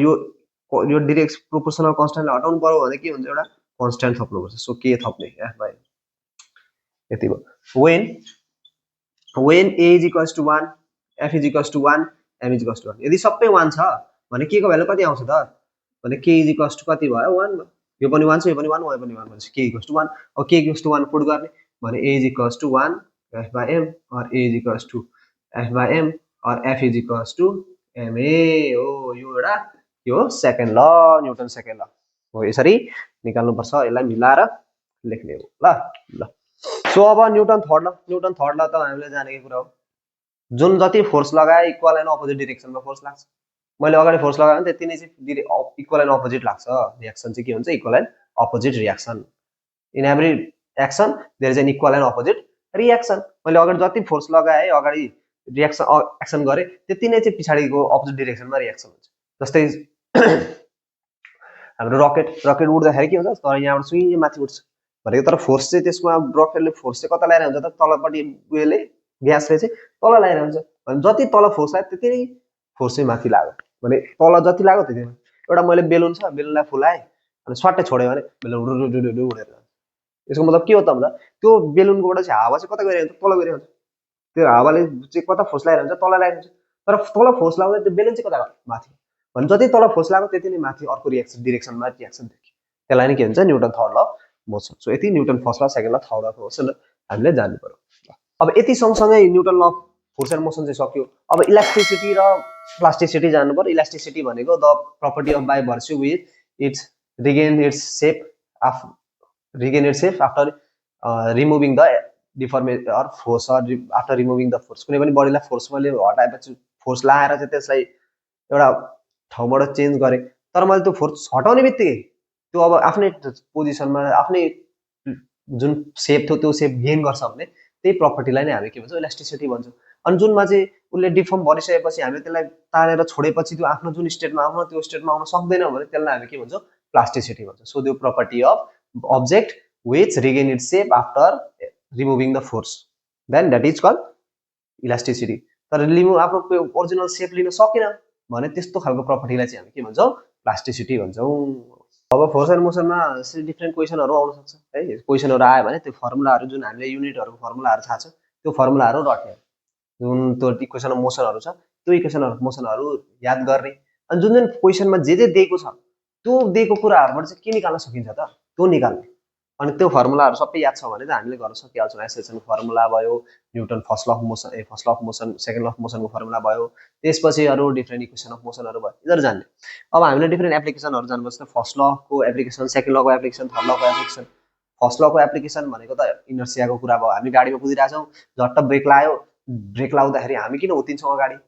यो डिरेक्ट प्रोपोर्सनल कन्स्ट्यान्टलाई हटाउनु पर्यो भने के हुन्छ, एउटा कन्स्ट्यान्ट थप्नुपर्छ। सो के थप्ने, बाई यति भयो। when a is equals to 1, f is equals to 1, m is equals to 1, यदि सबै 1 छ भने के को भ्यालु कति आउँछ त भने k is equals to कति भयो, 1 भयो। यो पनि 1 छ, यो पनि 1, यो पनि 1 भनेपछि k equals to 1। अब k equals to 1 पुट गर्ने भने a is equals to 1 f by m or a is equals to f by m or f is equals to ma हो। यो एउटा यो सेकेन्ड ल, न्युटन सेकेन्ड ल हो। यसरी निकाल्नुपर्छ, यसलाई मिलाएर लेख्ने हो ल। सो अब न्युटन थर्ड ल। न्युटन थर्ड ल त हामीले जानेकै कुरा हो, जुन जति फोर्स लगाए इक्वल एन्ड अपोजिट डिरेक्सनमा फोर्स लाग्छ। मैले अगाडि फोर्स लगाएँ भने त्यति नै चाहिँ इक्वल एन्ड अपोजिट लाग्छ। रियाक्सन चाहिँ के हुन्छ, equal and opposite reaction. In every action there is an equal and opposite reaction. मैले अगाडि जति फोर्स लगाएँ, अगाडि एक्सन गरेँ, त्यति नै चाहिँ पछाडिको अपोजिट डिरेक्सनमा रियाक्सन हुन्छ। जस्तै हाम्रो रकेट उड्दाखेरि के हुन्छ, तर यहाँबाट सुई माथि उठ्छ भनेको, तर फोर्स चाहिँ त्यसमा रकेटले फोर्स चाहिँ कता ल्याएर हुन्छ त, तलपट्टि उयोले ग्यासले चाहिँ तल ल्याएर हुन्छ। भने जति तल फोर्स लाग्यो त्यति नै फोर्स चाहिँ माथि लाग्यो भने तल जति लाग्यो त्यति नै। एउटा मैले बेलुन छ, बेलुनलाई फुलाएँ अनि स्वाट्टै छोड्यो भने बेलुन उडेर जान्छ। यसको मतलब के हो त भन्दा त्यो बेलुनकोबाट चाहिँ हावा चाहिँ कता गइरहेको हुन्छ, तल गइरहेको हुन्छ। त्यो हावाले चाहिँ कता फोर्स ल्याइरहन्छ, तल ल्याइरहन्छ। तर तल फोर्स लाग्दा त्यो बेलुन चाहिँ कता माथि, भने जति तल फोर्स लाग्यो त्यति नै माथि अर्को डिरेक्सनमा रियाक्सन देखियो। त्यसलाई नै के भन्छ, न्युटन थर्ड ल मोसन। सो यति न्युटन फर्स्ट ल, सेकेन्ड ल, थर्ड ल मोसन हामीले जान्नु पर्यो। अब यति सँगसँगै न्युटन ल फोर्स एन्ड मोसन चाहिँ सक्यो। अब इलास्टिसिटी र प्लास्टिसिटी जान्नु पर्यो। इलास्टिसिटी भनेको the property of by virtue with its regain its shape after removing the deformed or force after removing the force कुनै पनि बडीलाई फोर्सफुली हटाएपछि फोर्स लाएर चाहिँ त्यसलाई एउटा ठाउँबाट चेन्ज गरेँ तर मैले त्यो फोर्स हटाउने बित्तिकै त्यो अब आफ्नै पोजिसनमा आफ्नै जुन सेप थियो त्यो सेप गेन गर्छ भने त्यही प्रपर्टीलाई नै हामी के भन्छौँ इलास्टिसिटी भन्छौँ अनि जुनमा चाहिँ उसले डिफर्म भइसकेपछि हामीले त्यसलाई तानेर छोडेपछि त्यो आफ्नो जुन स्टेटमा आउन त्यो स्टेटमा आउन सक्दैन भने त्यसलाई हामी के भन्छौँ प्लास्टिसिटी भन्छौँ सो त्यो property of object which regain its shape after removing the force then that is called elasticity तर आफ्नो ओरिजिनल सेप लिन सकेन भने त्यस्तो खालको प्रपर्टीलाई चाहिँ हामी के भन्छौँ प्लास्टिसिटी भन्छौँ अब फोर्स एन्ड मोसनमा डिफ्रेन्ट क्वेसनहरू आउन सक्छ है क्वेसनहरू आयो भने त्यो फर्मुलाहरू जुन हामीले युनिटहरूको फर्मुलाहरू थाहा छ त्यो फर्मुलाहरू रट्ने जुन त्यो इक्वेसन अफ मोसनहरू छ त्यो इक्वेसन अफ मोसनहरू याद गर्ने अनि जुन जुन क्वेसनमा जे दिएको छ त्यो दिएको कुराहरूबाट चाहिँ के निकाल्न सकिन्छ त त्यो निकाल्ने अनि त्यो फर्मुलाहरू सबै याद छ भने चाहिँ हामीले गर्न सकिहाल्छौँ एक्सेलरेसनको फर्मुला भयो Newton first law of motion first law of motion second law of मोसनको फर्मुला भयो त्यसपछि अरू डिफ्रेन्ट इक्वेसन अफ मोसनहरू भयो यिनीहरू जान्ने अब हामीले डिफ्रेन्ट एप्लिकेसनहरू जानुपर्छ फर्स्ट लको एप्लिकेसन सेकेन्ड लको एप्लिकेसन थर्ड लको एप्लिकेसन फर्स्ट लको एप्लिकेसन भनेको त इनर्सियाको कुरा भयो हामी गाडीमा कुदिरहेछौँ झट्ट ब्रेक लाउँदाखेरि हामी किन उत्तिन्छौँ अगाडि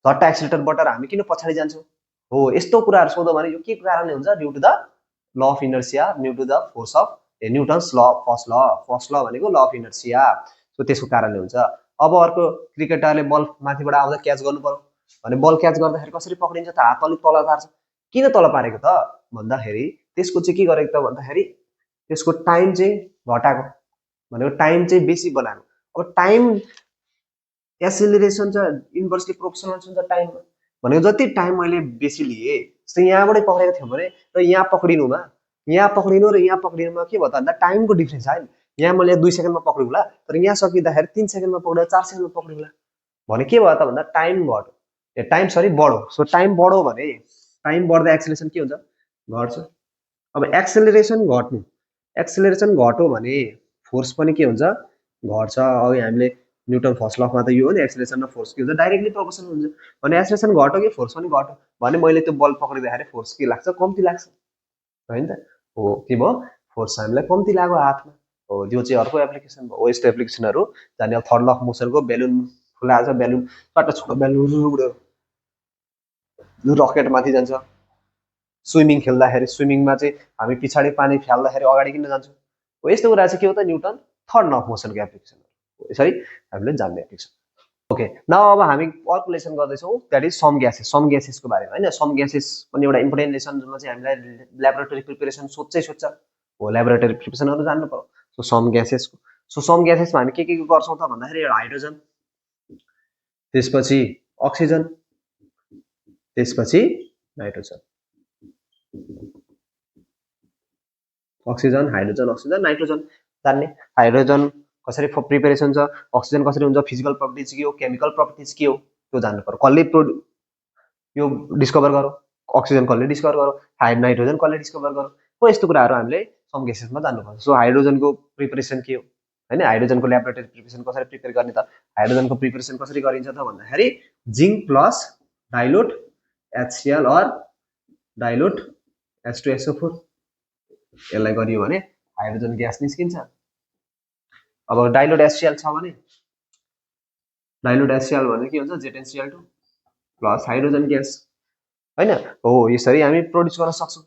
झट्ट एक्सिलेटर बटेर हामी किन पछाडि जान्छौँ हो यस्तो कुराहरू सोध्यो भने यो के कारणले हुन्छ due to the law of inertia due to the force of Newton's law first law भनेको ल अफ इनर्सिया सो त्यसको कारणले हुन्छ अब अर्को क्रिकेटरले बल माथिबाट आउँदा क्याच गर्नु पर्यो भने बल क्याच गर्दाखेरि कसरी पक्रिन्छ त हात अलिक तल पार्छ किन तल पारेको त भन्दाखेरि त्यसको चाहिँ के गरेको त भन्दाखेरि त्यसको टाइम चाहिँ घटाएको भनेको टाइम चाहिँ बेसी बनाएको अब टाइम एसिलेरेसन छ इन्भर्सली प्रोपोर्सनल हुन्छ टाइममा भनेको जति टाइम मैले बेसी लिएँ जस्तै यहाँबाटै पक्रेको थियो भने र यहाँ पक्रिनु र यहाँ पक्रिनुमा के भयो त भन्दा टाइमको डिफ्रेन्स आयो नि यहाँ मैले 2 सेकेन्डमा पक्रिउँला तर यहाँ सकिँदाखेरि 3 सेकेन्डमा पक्रिँदा 4 सेकेन्डमा पक्रिउँला भने के भयो त भन्दा टाइम घट्यो टाइम बढो सो टाइम बढो भने टाइम बढ्दा एक्सेलरेसन के हुन्छ घट्छ अब एक्सेलरेसन घट्यो भने फोर्स पनि के हुन्छ घट्छ अघि हामीले न्युटन फर्स्ट लमा त यो हो नि एक्सेलरेसन र फोर्स के हुन्छ डाइरेक्टली प्रोपोर्सनल हुन्छ भने एक्सेलरेसन घट्यो कि फोर्स पनि घट्यो भने मैले त्यो बल पक्रिँदाखेरि फोर्स के लाग्छ कम्ती लाग्छ होइन त हो के भयो फोर्स हामीलाई कम्ती लाग्यो हातमा हो यो चाहिँ अर्को एप्लिकेसन भयो यस्तो एप्लिकेसनहरू जाने अब थर्ड ल अफ मोसनको बेलुन फुलाएको छ बेलुन बाटो छोटो बेलुन उड्यो रकेट माथि जान्छ स्विमिङ खेल्दाखेरि स्विमिङमा चाहिँ हामी पछाडि पानी फ्याल्दाखेरि अगाडि किन जान्छौँ हो यस्तो कुरा चाहिँ के हो त न्युटन थर्ड ल अफ मोसनको एप्लिकेसन यसरी हामीले जान्ने एप्लिकेसन ओके नाउ अब हामी अर्को लेसन गर्दैछौँ द्याट इज सम ग्यासेसको बारेमा होइन सम ग्यासेस पनि एउटा इम्पोर्टेन्ट लेसन जुनमा चाहिँ हामीलाई ल्याबोरेटरी प्रिपेरेसन सोध्छ हो ल्याबोरेटरी प्रिपेरेसनहरू जान्नु पर्यो सो सम ग्यासेसमा हामी के गर्छौँ त भन्दाखेरि एउटा हाइड्रोजन त्यसपछि अक्सिजन त्यसपछि नाइट्रोजन अक्सिजन हाइड्रोजन नाइट्रोजन जान्ने हाइड्रोजन कसरी प्रिपेरेसन छ अक्सिजन कसरी हुन्छ फिजिकल प्रपर्टिज के हो केमिकल प्रपर्टिज के हो त्यो जान्नु पर्यो कसले यो डिस्कभर गरौँ अक्सिजन कसले डिस्कभर गरौँ नाइट्रोजन कसले डिस्कभर गरौँ हो यस्तो कुराहरू हामीले सम ग्यासेसमा जान्नुपर्छ सो हाइड्रोजनको प्रिपेरेसन के हो होइन हाइड्रोजनको ल्याबोरेटरी प्रिपेरेसन कसरी प्रिपेयर गर्ने त हाइड्रोजनको प्रिपेरेसन कसरी गरिन्छ त भन्दाखेरि zinc plus dilute HCl or dilute H2SO4 यसलाई गरियो भने हाइड्रोजन ग्यास निस्किन्छ अब डाइल्युट HCl छ भने डाइल्युट HCl भने के हुन्छ ZnCl2 प्लस हाइड्रोजन ग्यास हैन हो यसरी हामी प्रोड्युस गर्न सक्छौं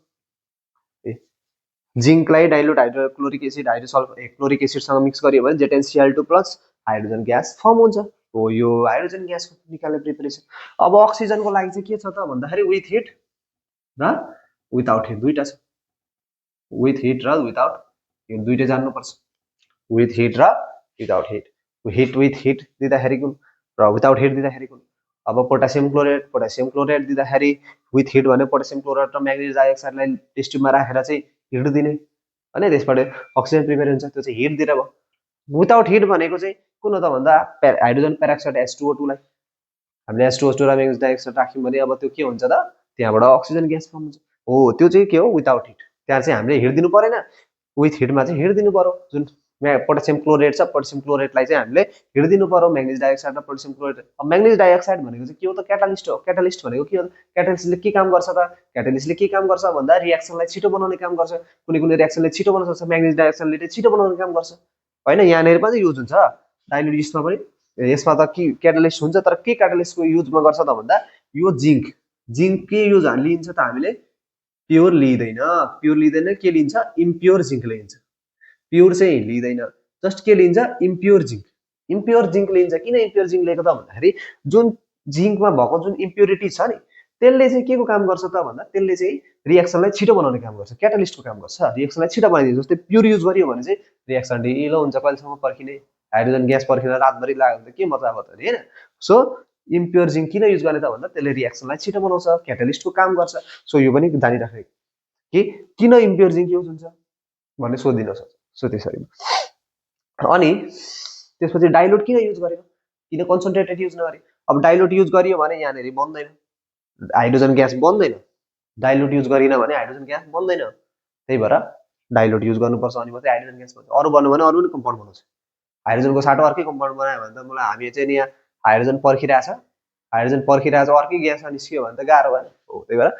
जिंकलाई डाइल्युट हाइड्रोक्लोरिक एसिड क्लोरिक एसिडसँग मिक्स गरियो भने ZnCl2 plus hydrogen gas form हुन्छ हो यो हाइड्रोजन ग्यासको निकाल्ने प्रिपरेसन अब अक्सिजनको लागि चाहिँ के छ त भन्दाखेरि विथ हिट र विदाउट हिट दुईटा छ विथ हिट र विदाउट यो दुईटा जान्नु पर्छ विथ हिट र विदाउट हिट विथ हिट दिँदाखेरि कुन र विदाउट हिट दिँदाखेरि कुन अब पोटासियम क्लोराइड दिँदाखेरि विथ हिट भने पोटासियम क्लोराइड र म्याग्नेसियम डाइअक्साइडलाई टेस्ट ट्युबमा राखेर चाहिँ हिट दिने हैन त्यसबाट अक्सिजन प्रिपेयर हुन्छ त्यो चाहिँ हिट दिएर भयो विदाउट हिट भनेको चाहिँ कुन हो त भन्दा हाइड्रोजन पेरोक्साइड H2O2 लाई हामीले H2O2 र म्याग्नेसियम डाइअक्साइड राख्यौं भने अब त्यो के हुन्छ त त्यहाँबाट अक्सिजन ग्यास फर्म हुन्छ हो त्यो चाहिँ के हो विदाउट हिट त्यहाँ चाहिँ हामीले हिट दिनु परेन विथ हिटमा चाहिँ हिट दिनु पर्यो जुन पोटासियम क्लोराइड छ पोटासियम क्लोराइडलाई चाहिँ हामीले हिट दिनु पर्यो म्याग्नेसियम डाइअक्साइड र पोटासियम क्लोराइड अब म्याग्नेसियम डाइअक्साइड भनेको चाहिँ के हो त क्याटालिस्ट भनेको के हो क्याटालिस्टले के काम गर्छ त क्याटालिस्टले के काम गर्छ भन्दा रिएक्सनलाई छिटो बनाउने काम गर्छ कुनै रिएक्सनले छिटो बनाउन सक्छ म्याग्नेसियम डाइअक्साइडले छिटो बनाउने काम गर्छ होइन यहाँनिर पनि युज हुन्छ डाइल्युट इस्टमा पनि यसमा त के क्याटालिस्ट हुन्छ तर के क्याटालिस्टको युजमा गर्छ त भन्दा यो जिङ्क के युज लिन्छ त हामीले प्योर लिँदैन के लिन्छ इम्प्योर जिङ्क लिन्छ प्योर चाहिँ लिँदैन जस्ट के लिन्छ इम्प्योर जिङ्क लिन्छ किन इम्प्योर जिङ्क लिएको त भन्दाखेरि जुन जिङ्कमा भएको जुन इम्प्योरिटी छ नि त्यसले चाहिँ के को काम गर्छ त भन्दा त्यसले चाहिँ रिएक्सनलाई छिटो बनाउने काम गर्छ क्याटालिस्टको काम गर्छ रिएक्सनलाई छिटो बनाइदिन्छ जस्तै प्योर युज गरियो भने चाहिँ रिएक्सन ढिलो हुन्छ कहिलेसम्म पर्खिने हाइड्रोजन ग्यास पर्खिन रातभरि लाग्यो भने त के मतलब त होइन सो इम्प्योर जिङ्क किन युज गर्ने त भन्दा त्यसले रिएक्सनलाई छिटो बनाउँछ क्याटालिस्टको काम गर्छ सो यो पनि जानिराख्ने कि किन इम्प्योर जिङ्क युज हुन्छ भन्ने सोधिदिन सक्छ सो त्यसरी अनि त्यसपछि डाइल्युट किन युज गर्यो किन कन्सन्ट्रेटेड युज नगरे अब डाइल्युट युज गरियो भने यहाँनिर बन्दैन हाइड्रोजन ग्यास बन्दैन डाइल्युट युज गरिन भने हाइड्रोजन ग्यास बन्दैन त्यही भएर डाइल्युट युज गर्नुपर्छ अनि मात्रै हाइड्रोजन ग्यास बन्छ अरू बन्नु भने अरू पनि कम्पाउन्ड बनाउँछ हाइड्रोजनको साटो अर्कै कम्पाउन्ड बनायो भने त मलाई हामी चाहिँ यहाँ हाइड्रोजन पर्खिरहेछ अर्कै ग्यासमा निस्क्यो भने त गाह्रो भयो हो त्यही भएर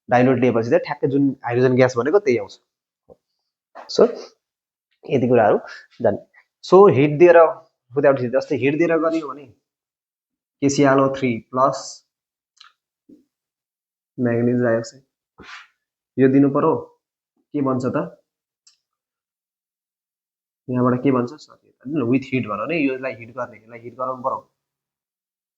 डाइल्युट लिएपछि चाहिँ ठ्याक्कै जुन हाइड्रोजन ग्यास भनेको त्यही आउँछ सो यति कुराहरू जान्ने सो हिट दिएर विदाउट हिट जस्तै हिट दिएर गरियो भने KClO3 प्लस म्याग्नेज डाइअक्साइड यो दिनु पर्यो के बन्छ त यहाँबाट के भन्छ सरी विथ हिट भनौँ नि यसलाई हिट गराउनु पर्यो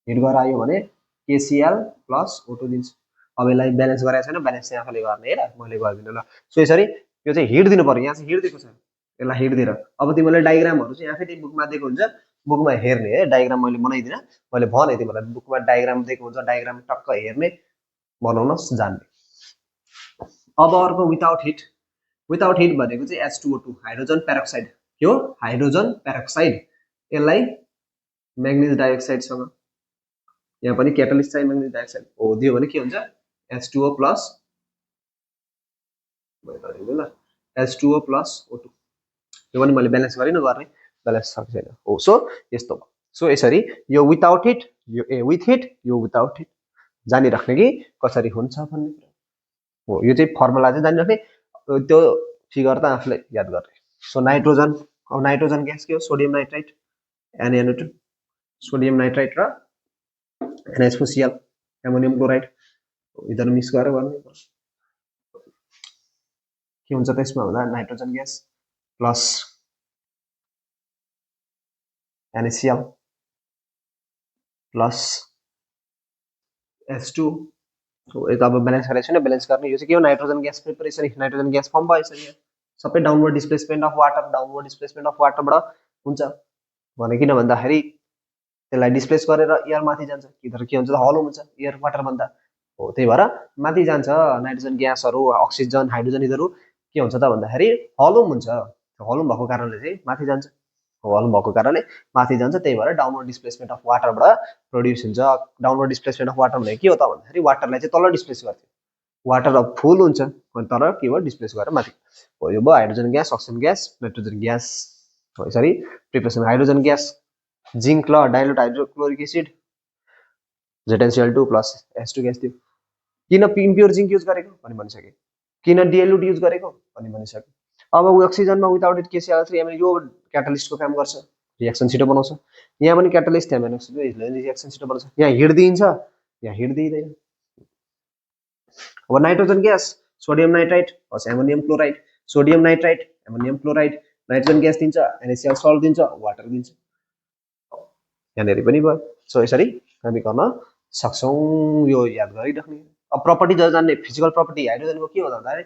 हिट गरायो भने KCl प्लस O2 दिन्छ अब यसलाई ब्यालेन्स गराएको छैन ब्यालेन्स चाहिँ आफूले गर्ने है मैले गरिदिनु ल सो यसरी यो चाहिँ हिट दिनु पर्यो यहाँ चाहिँ हिट दिएको छ यसलाई हिट दिएर अब तिमीले डायग्रामहरू चाहिँ आफै बुकमा दिएको हुन्छ बुकमा हेर्ने है डायग्राम मैले बनाइदिन मैले भने तिमीलाई बुकमा डायग्राम दिएको हुन्छ डायग्राम टक्क हेर्ने बनाउन जान्ने अब अर्को विदाउट हिट भनेको चाहिँ H2O2 हाइड्रोजन पेरोक्साइड के हो हाइड्रोजन पेरोक्साइड यसलाई म्याग्नेज डाइअक्साइडसँग यहाँ पनि क्याटालिस्ट चाहिँ म्याग्नेज डाइअक्साइड हो दियो भने के हुन्छ H2O plus H2O plus O2 यो पनि मैले ब्यालेन्स गरिन गर्ने ब्यालेन्स सक्छ छैन हो सो यस्तो भयो सो यसरी यो विदाउट हिट यो विथ हिट यो विदाउट हिट जानिराख्ने कि कसरी हुन्छ भन्ने कुरा हो यो चाहिँ फर्मुला चाहिँ जानिराख्ने त्यो फिगर त आफूले याद गर्ने सो नाइट्रोजन अब नाइट्रोजन ग्यास के हो sodium nitrite NaNO2 sodium nitrite र NH4Cl एमोनियम क्लोराइड यिनीहरू मिक्स गरेर गर्ने के हुन्छ त्यसमा भन्दा nitrogen gas plus NaCl plus H2 यता अब ब्यालेन्स गरेको छैन ब्यालेन्स गर्ने यो चाहिँ के हो nitrogen gas preparation nitrogen gas form भयो यसरी सबै डाउनवर्ड डिस्प्लेसमेन्ट अफ वाटरबाट हुन्छ भने किन भन्दाखेरि त्यसलाई डिस्प्लेस गरेर एयर माथि जान्छ इधर के हुन्छ त हलो हुन्छ एयर वाटर भन्दा हो त्यही भएर माथि जान्छ नाइट्रोजन ग्यासहरू अक्सिजन हाइड्रोजन यिनीहरू के हुन्छ त भन्दाखेरि हलो हुन्छ हलो भएको कारणले चाहिँ माथि जान्छ त्यही भएर डाउनवर्ड डिस्प्लेसमेन्ट अफ वाटरबाट प्रोड्युस हुन्छ डाउनवर्ड डिस्प्लेसमेन्ट अफ वाटर भने के हो त भन्दाखेरि वाटरलाई चाहिँ तल डिस्प्लेस गर्छ वाटर अब फुल हुन्छ तर के भयो डिस्प्लेस गरेर माथि हो यो भयो hydrogen gas oxygen gas nitrogen gas हो यसरी प्रिपरेसन हाइड्रोजन ग्यास जिङ्क ल dilute hydrochloric acid ZnCl2 plus H2 gas थियो किन इम्प्योर जिङ्क युज गरेको पनि भनिसके किन डाइल्युट युज गरेको पनि भनिसके अब अक्सिजनमा विदाउट इट KCl3 यो क्याटालिस्टको काम गर्छ रिएक्सन छिटो बनाउँछ यहाँ पनि क्याटालिस्ट रिएक्सन छिटो बनाउँछ यहाँ हिट दिइन्छ यहाँ हिट दिइदैन अब nitrogen gas sodium nitrite plus ammonium chloride sodium nitrite ammonium chloride nitrogen gas दिन्छ NaCl सल्ट दिन्छ वाटर दिन्छ यहाँनिर पनि भयो सो यसरी हामी गर्न सक्छौँ यो याद गरिराख्ने अब प्रपर्टी जान्ने फिजिकल प्रपर्टी हाइड्रोजनको के हो भन्दाखेरि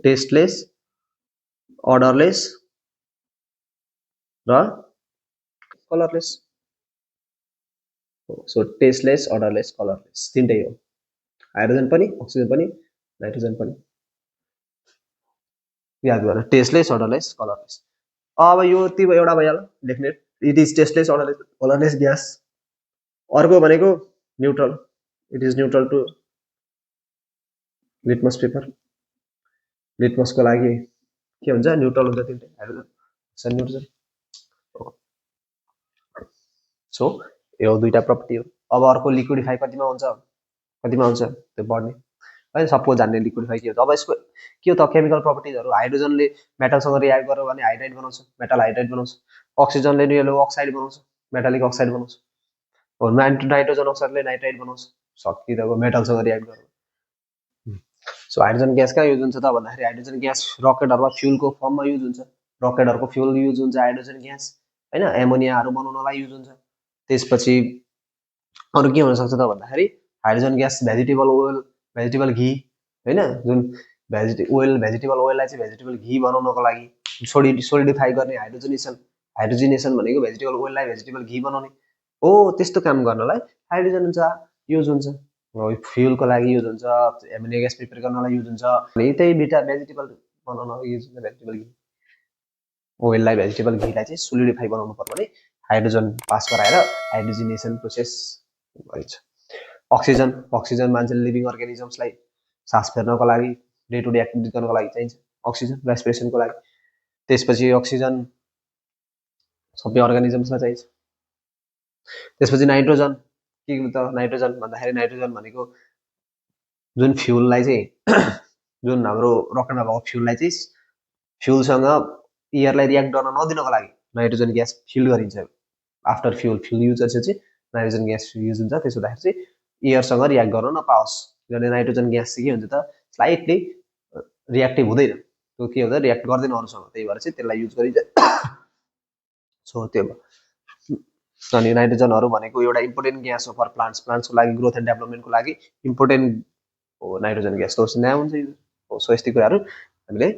टेस्टलेस अर्डरलेस र colourless so tasteless odourless colourless तीनटै हो हाइड्रोजन पनि अक्सिजन पनि नाइट्रोजन पनि याद गर्न टेस्टलेस अर्डरलेस कलरलेस अब यो एउटा भइहाल्यो लेख्ने it is tasteless odourless colourless gas अर्को भनेको neutral it is neutral to litmus paper लिटमसको लागि के हुन्छ न्युट्रल हुन्छ तीनटै हाइड्रोजन न्युट्रोजन सो यो दुईटा प्रपर्टी हो अब अर्को लिक्विडिफाई कतिमा हुन्छ त्यो बढ्ने है सपोज जान्ने लिक्विडिफाई के हो अब यसको के हो त केमिकल प्रपर्टिजहरू हाइड्रोजनले मेटलसँग रियाक्ट गर्यो भने हाइड्राइड बनाउँछ मेटल हाइड्राइड बनाउँछ अक्सिजनले येलो अक्साइड बनाउँछ मेटालिक अक्साइड बनाउँछ हो नाइट्रोजन अक्साइडले नाइट्राइड बनाउँछ सकिदिएको मेटलसँग रियाक्ट गर्यो सो हाइड्रोजन ग्यास कहाँ युज हुन्छ त भन्दाखेरि हाइड्रोजन ग्यास रकेटहरुमा फ्युलको फर्ममा युज हुन्छ रकेटहरुको फ्युल युज हुन्छ हाइड्रोजन ग्यास हैन एमोनियाहरु बनाउनलाई युज हुन्छ त्यसपछि अरु के हुन सक्छ त भन्दाखेरि hydrogen gas vegetable oil vegetable ghee हैन जुन भेजिटेबल ओयललाई चाहिँ भेजिटेबल घी बनाउनको लागि सोलिडिफाई गर्ने हाइड्रोजिनेसन भनेको भेजिटेबल ओयललाई भेजिटेबल घी बनाउने हो त्यस्तो काम गर्नलाई हाइड्रोजन हुन्छ युज हुन्छ फ्युलको लागि युज हुन्छ एमोनिया ग्यास प्रिपेयर गर्नलाई युज हुन्छ अनि त्यही भेजिटेबल बनाउनलाई युज हुन्छ भेजिटेबल घी ओयललाई भेजिटेबल घीलाई चाहिँ सोलिडिफाई बनाउनु पर्यो भने हाइड्रोजन पास गराएर हाइड्रोजिनेसन प्रोसेस गरिन्छ अक्सिजन मान्छेले लिभिङ अर्गानिजम्सलाई सास फेर्नको लागि डे टु डे एक्टिभिटी गर्नको लागि चाहिन्छ अक्सिजन रेस्पिरेसनको लागि त्यसपछि अक्सिजन सबै अर्गानिजम्सलाई चाहिन्छ त्यसपछि नाइट्रोजन के हो त नाइट्रोजन भन्दाखेरि नाइट्रोजन भनेको जुन फ्युललाई चाहिँ जुन हाम्रो रकेटमा भएको फ्युललाई चाहिँ फ्युलसँग एयरलाई रियाक्ट गर्न नदिनको लागि नाइट्रोजन ग्यास फिल गरिन्छ आफ्टर फ्युल युज गरेपछि नाइट्रोजन ग्यास युज हुन्छ त्यसो हुँदाखेरि चाहिँ एयरसँग रियाक्ट गर्न नपाओस् किनभने नाइट्रोजन ग्यास चाहिँ के हुन्छ त स्लाइटली रियाक्टिभ हुँदैन त्यो के हुन्छ रियाक्ट गर्दैन अरूसँग त्यही भएर चाहिँ त्यसलाई युज गरिन्छ सो त्यो अनि नाइट्रोजनहरु भनेको एउटा इम्पोर्टेन्ट ग्यास हो फर प्लान्ट्सको लागि ग्रोथ एन्ड डेभलपमेन्टको लागि इम्पोर्टेन्ट हो नाइट्रोजन ग्यास तो नयाँ हुन्छ सो यस्तै कुराहरू हामीले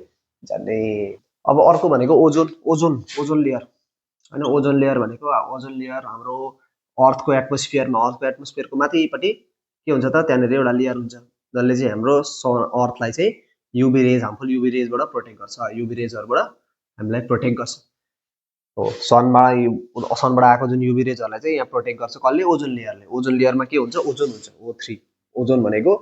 जान्ने अब अर्को भनेको ओजोन लेयर हैन ओजोन लेयर भनेको ओजोन लेयर हाम्रो अर्थको एटमोस्फियरको माथिपट्टि के हुन्छ त त्यहाँनिर एउटा लेयर हुन्छ जसले चाहिँ हाम्रो अर्थलाई चाहिँ युभी रेज हार्मफुल युभी रेजबाट प्रोटेक्ट गर्छ युभी रेजहरुबाट हामीलाई प्रोटेक्ट गर्छ हो सनबाट आएको जुन युभी रेजहरुलाई चाहिँ यहाँ प्रोटेक्ट गर्छ कसले ओजोन लेयरमा के हुन्छ ओजोन हुन्छ O3 ओजोन भनेको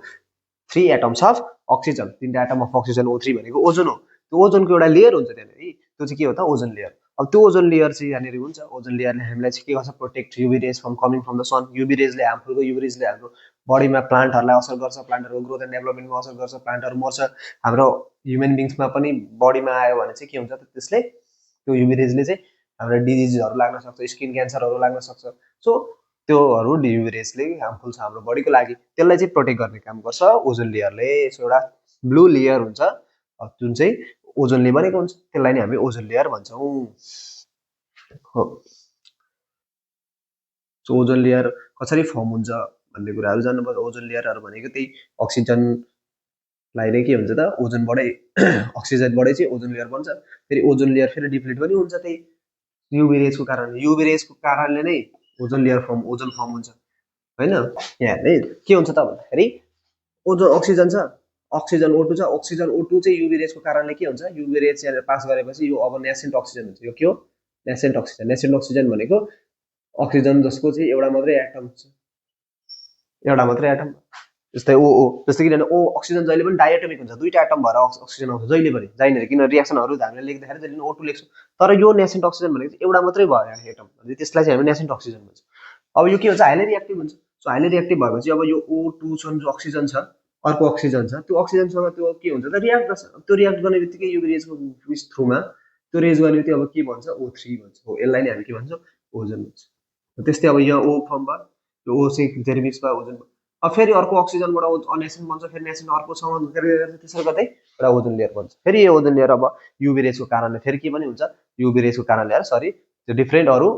3 atoms of oxygen 3 atom of oxygen O3 भनेको ओजोन हो त्यो ओजोनको एउटा लेयर हुन्छ त्यहाँनिर त्यो चाहिँ के हो त ओजोन लेयर अब त्यो ओजोन लेयर चाहिँ यहाँनिर हुन्छ ओजोन लेयरले हामीलाई चाहिँ के गर्छ protect UV rays from coming from the sun UV रेजले हार्मफुलको युभी रेजले हाम्रो बडीमा प्लान्टहरुलाई असर गर्छ प्लान्टहरुको ग्रोथ एन्ड डेभलपमेन्टमा असर गर्छ प्लान्टहरु मर्छ हाम्रो ह्युमन बिङ्समा पनि बडीमा आयो भने चाहिँ के हुन्छ त त्यसले त्यो युभी रेजले चाहिँ हाम्रो डिजिजहरु लाग्न सक्छ स्किन क्यान्सरहरु लाग्न सक्छ सो त्योहरु युभी रेजले हार्मफुल छ हाम्रो बडीको लागि त्यसलाई चाहिँ प्रोटेक्ट गर्ने काम गर्छ ओजोन लेयरले सो एउटा ब्लू लेयर हुन्छ जुन चाहिँ ओजोनले बनेको हुन्छ त्यसलाई नै हामी ओजोन लेयर भन्छौं हो सो ओजोन लेयर कसरी फर्म हुन्छ भन्ने कुराहरु जान्नुपर्छ ओजोन लेयरहरु भनेको त्यही अक्सिजनलाई नै के हुन्छ त ओजोनबाटै अक्सिजनबाटै चाहिँ ओजोन लेयर बन्छ फेरि ओजोन लेयर फेरि डिप्लिट पनि हुन्छ त्यही युभी रेजको कारणले नै ओजोन फर्म हुन्छ हैन यहाँ हेर्ने के हुन्छ त भन्दाखेरि ओजोन अक्सिजन छ अक्सिजन O2 छ अक्सिजन O2 चाहिँ युभी रेजको कारणले के हुन्छ युभी रेज चाहिँ पास गरेपछि यो अब नेसेन्ट अक्सिजन हुन्छ यो के हो नेसेन्ट अक्सिजन भनेको अक्सिजन जसको चाहिँ एउटा मात्रै एटम जस्तै O जस्तै किनभने O अक्सिजन जहिले पनि डाइएटोमिक हुन्छ दुईटा एटम भएर अक्सिजन आउँछ जहिले पनि जहिले किन रिएक्सनहरु हामीले लेख्दाखेरि जहिले पनि O2 लेख्छौं तर यो नेसेन्ट अक्सिजन भनेको चाहिँ एउटा मात्रै भयो एटम अनि त्यसलाई चाहिँ हामी नेसेन्ट अक्सिजन भन्छौं अब यो के हुन्छ हाइली रिएक्टिभ हुन्छ सो हाइली रिएक्टिभ भएपछि अब यो O2 छ जो अक्सिजन छ अर्को अक्सिजन छ त्यो अक्सिजनसँग त्यो के हुन्छ त रियाक्ट गर्छ त्यो रियाक्ट गर्ने बित्तिकै युभी रेजको थ्रुमा त्यो रेज गर्ने बित्तिकै अब के भन्छ O3 भन्छ हो यसलाई नै हामी के भन्छौं ओजोन भन्छ त्यस्तै अब यहाँ O फर्म भयो यो O चाहिँ जेनेरिक्स भयो ओजोन अब फेरि अर्को अक्सिजनबाट नेसेन्ट बन्छ फेरि नेसेन्ट अर्कोसँग त्यसरी गर्दै एउटा ओजोन लेयर बन्छ फेरि यो ओजोन लेयर अब युभी रेजको कारणले फेरि के पनि हुन्छ युभी रेजको कारणले त्यो डिफरेन्ट अरु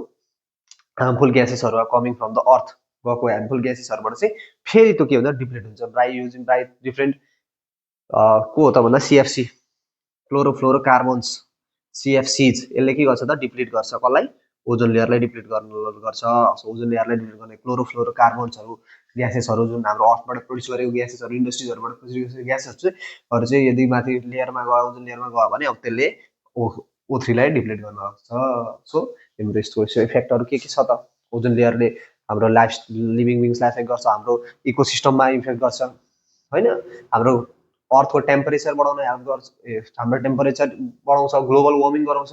हार्मफुल ग्यासेसहरु are coming from the earth गएको हार्मफुल ग्यासेसहरुबाट चाहिँ फेरि त्यो के हुन्छ डिप्लिट हुन्छ बाइ डिफरेन्ट को हो त भन्दा CFC क्लोरोफ्लोरोकार्बन्स CFCs यसले के गर्छ त डिप्लिट गर्छ कसलाई ओजोन लेयरलाई डिप्लिट गर्छ ओजोन लेयरलाई डिप्लिट गर्ने क्लोरोफ्लोरोकार्बन्सहरु ग्यासेसहरु जुन हाम्रो अर्थबाट प्रोड्युस गरेको ग्यासेसहरु इन्डस्ट्रीजहरुबाट प्रोड्युस गरेको ग्यासेसहरु चाहिँ यदि माथि लेयरमा गयो ओजोन लेयरमा गयो भने अब त्यसले O3 लाई डिप्लिट गर्न सक्छ सो हाम्रो यस्तो इफेक्टहरु के छ त ओजोन लेयरले हाम्रो लिभिङ बिङ्सलाई इफेक्ट गर्छ हाम्रो इकोसिस्टममा इफेक्ट गर्छ हैन हाम्रो अर्थको टेम्परेचर बढाउन हेल्प गर्छ हाम्रो टेम्परेचर बढाउँछ ग्लोबल वार्मिङ गराउँछ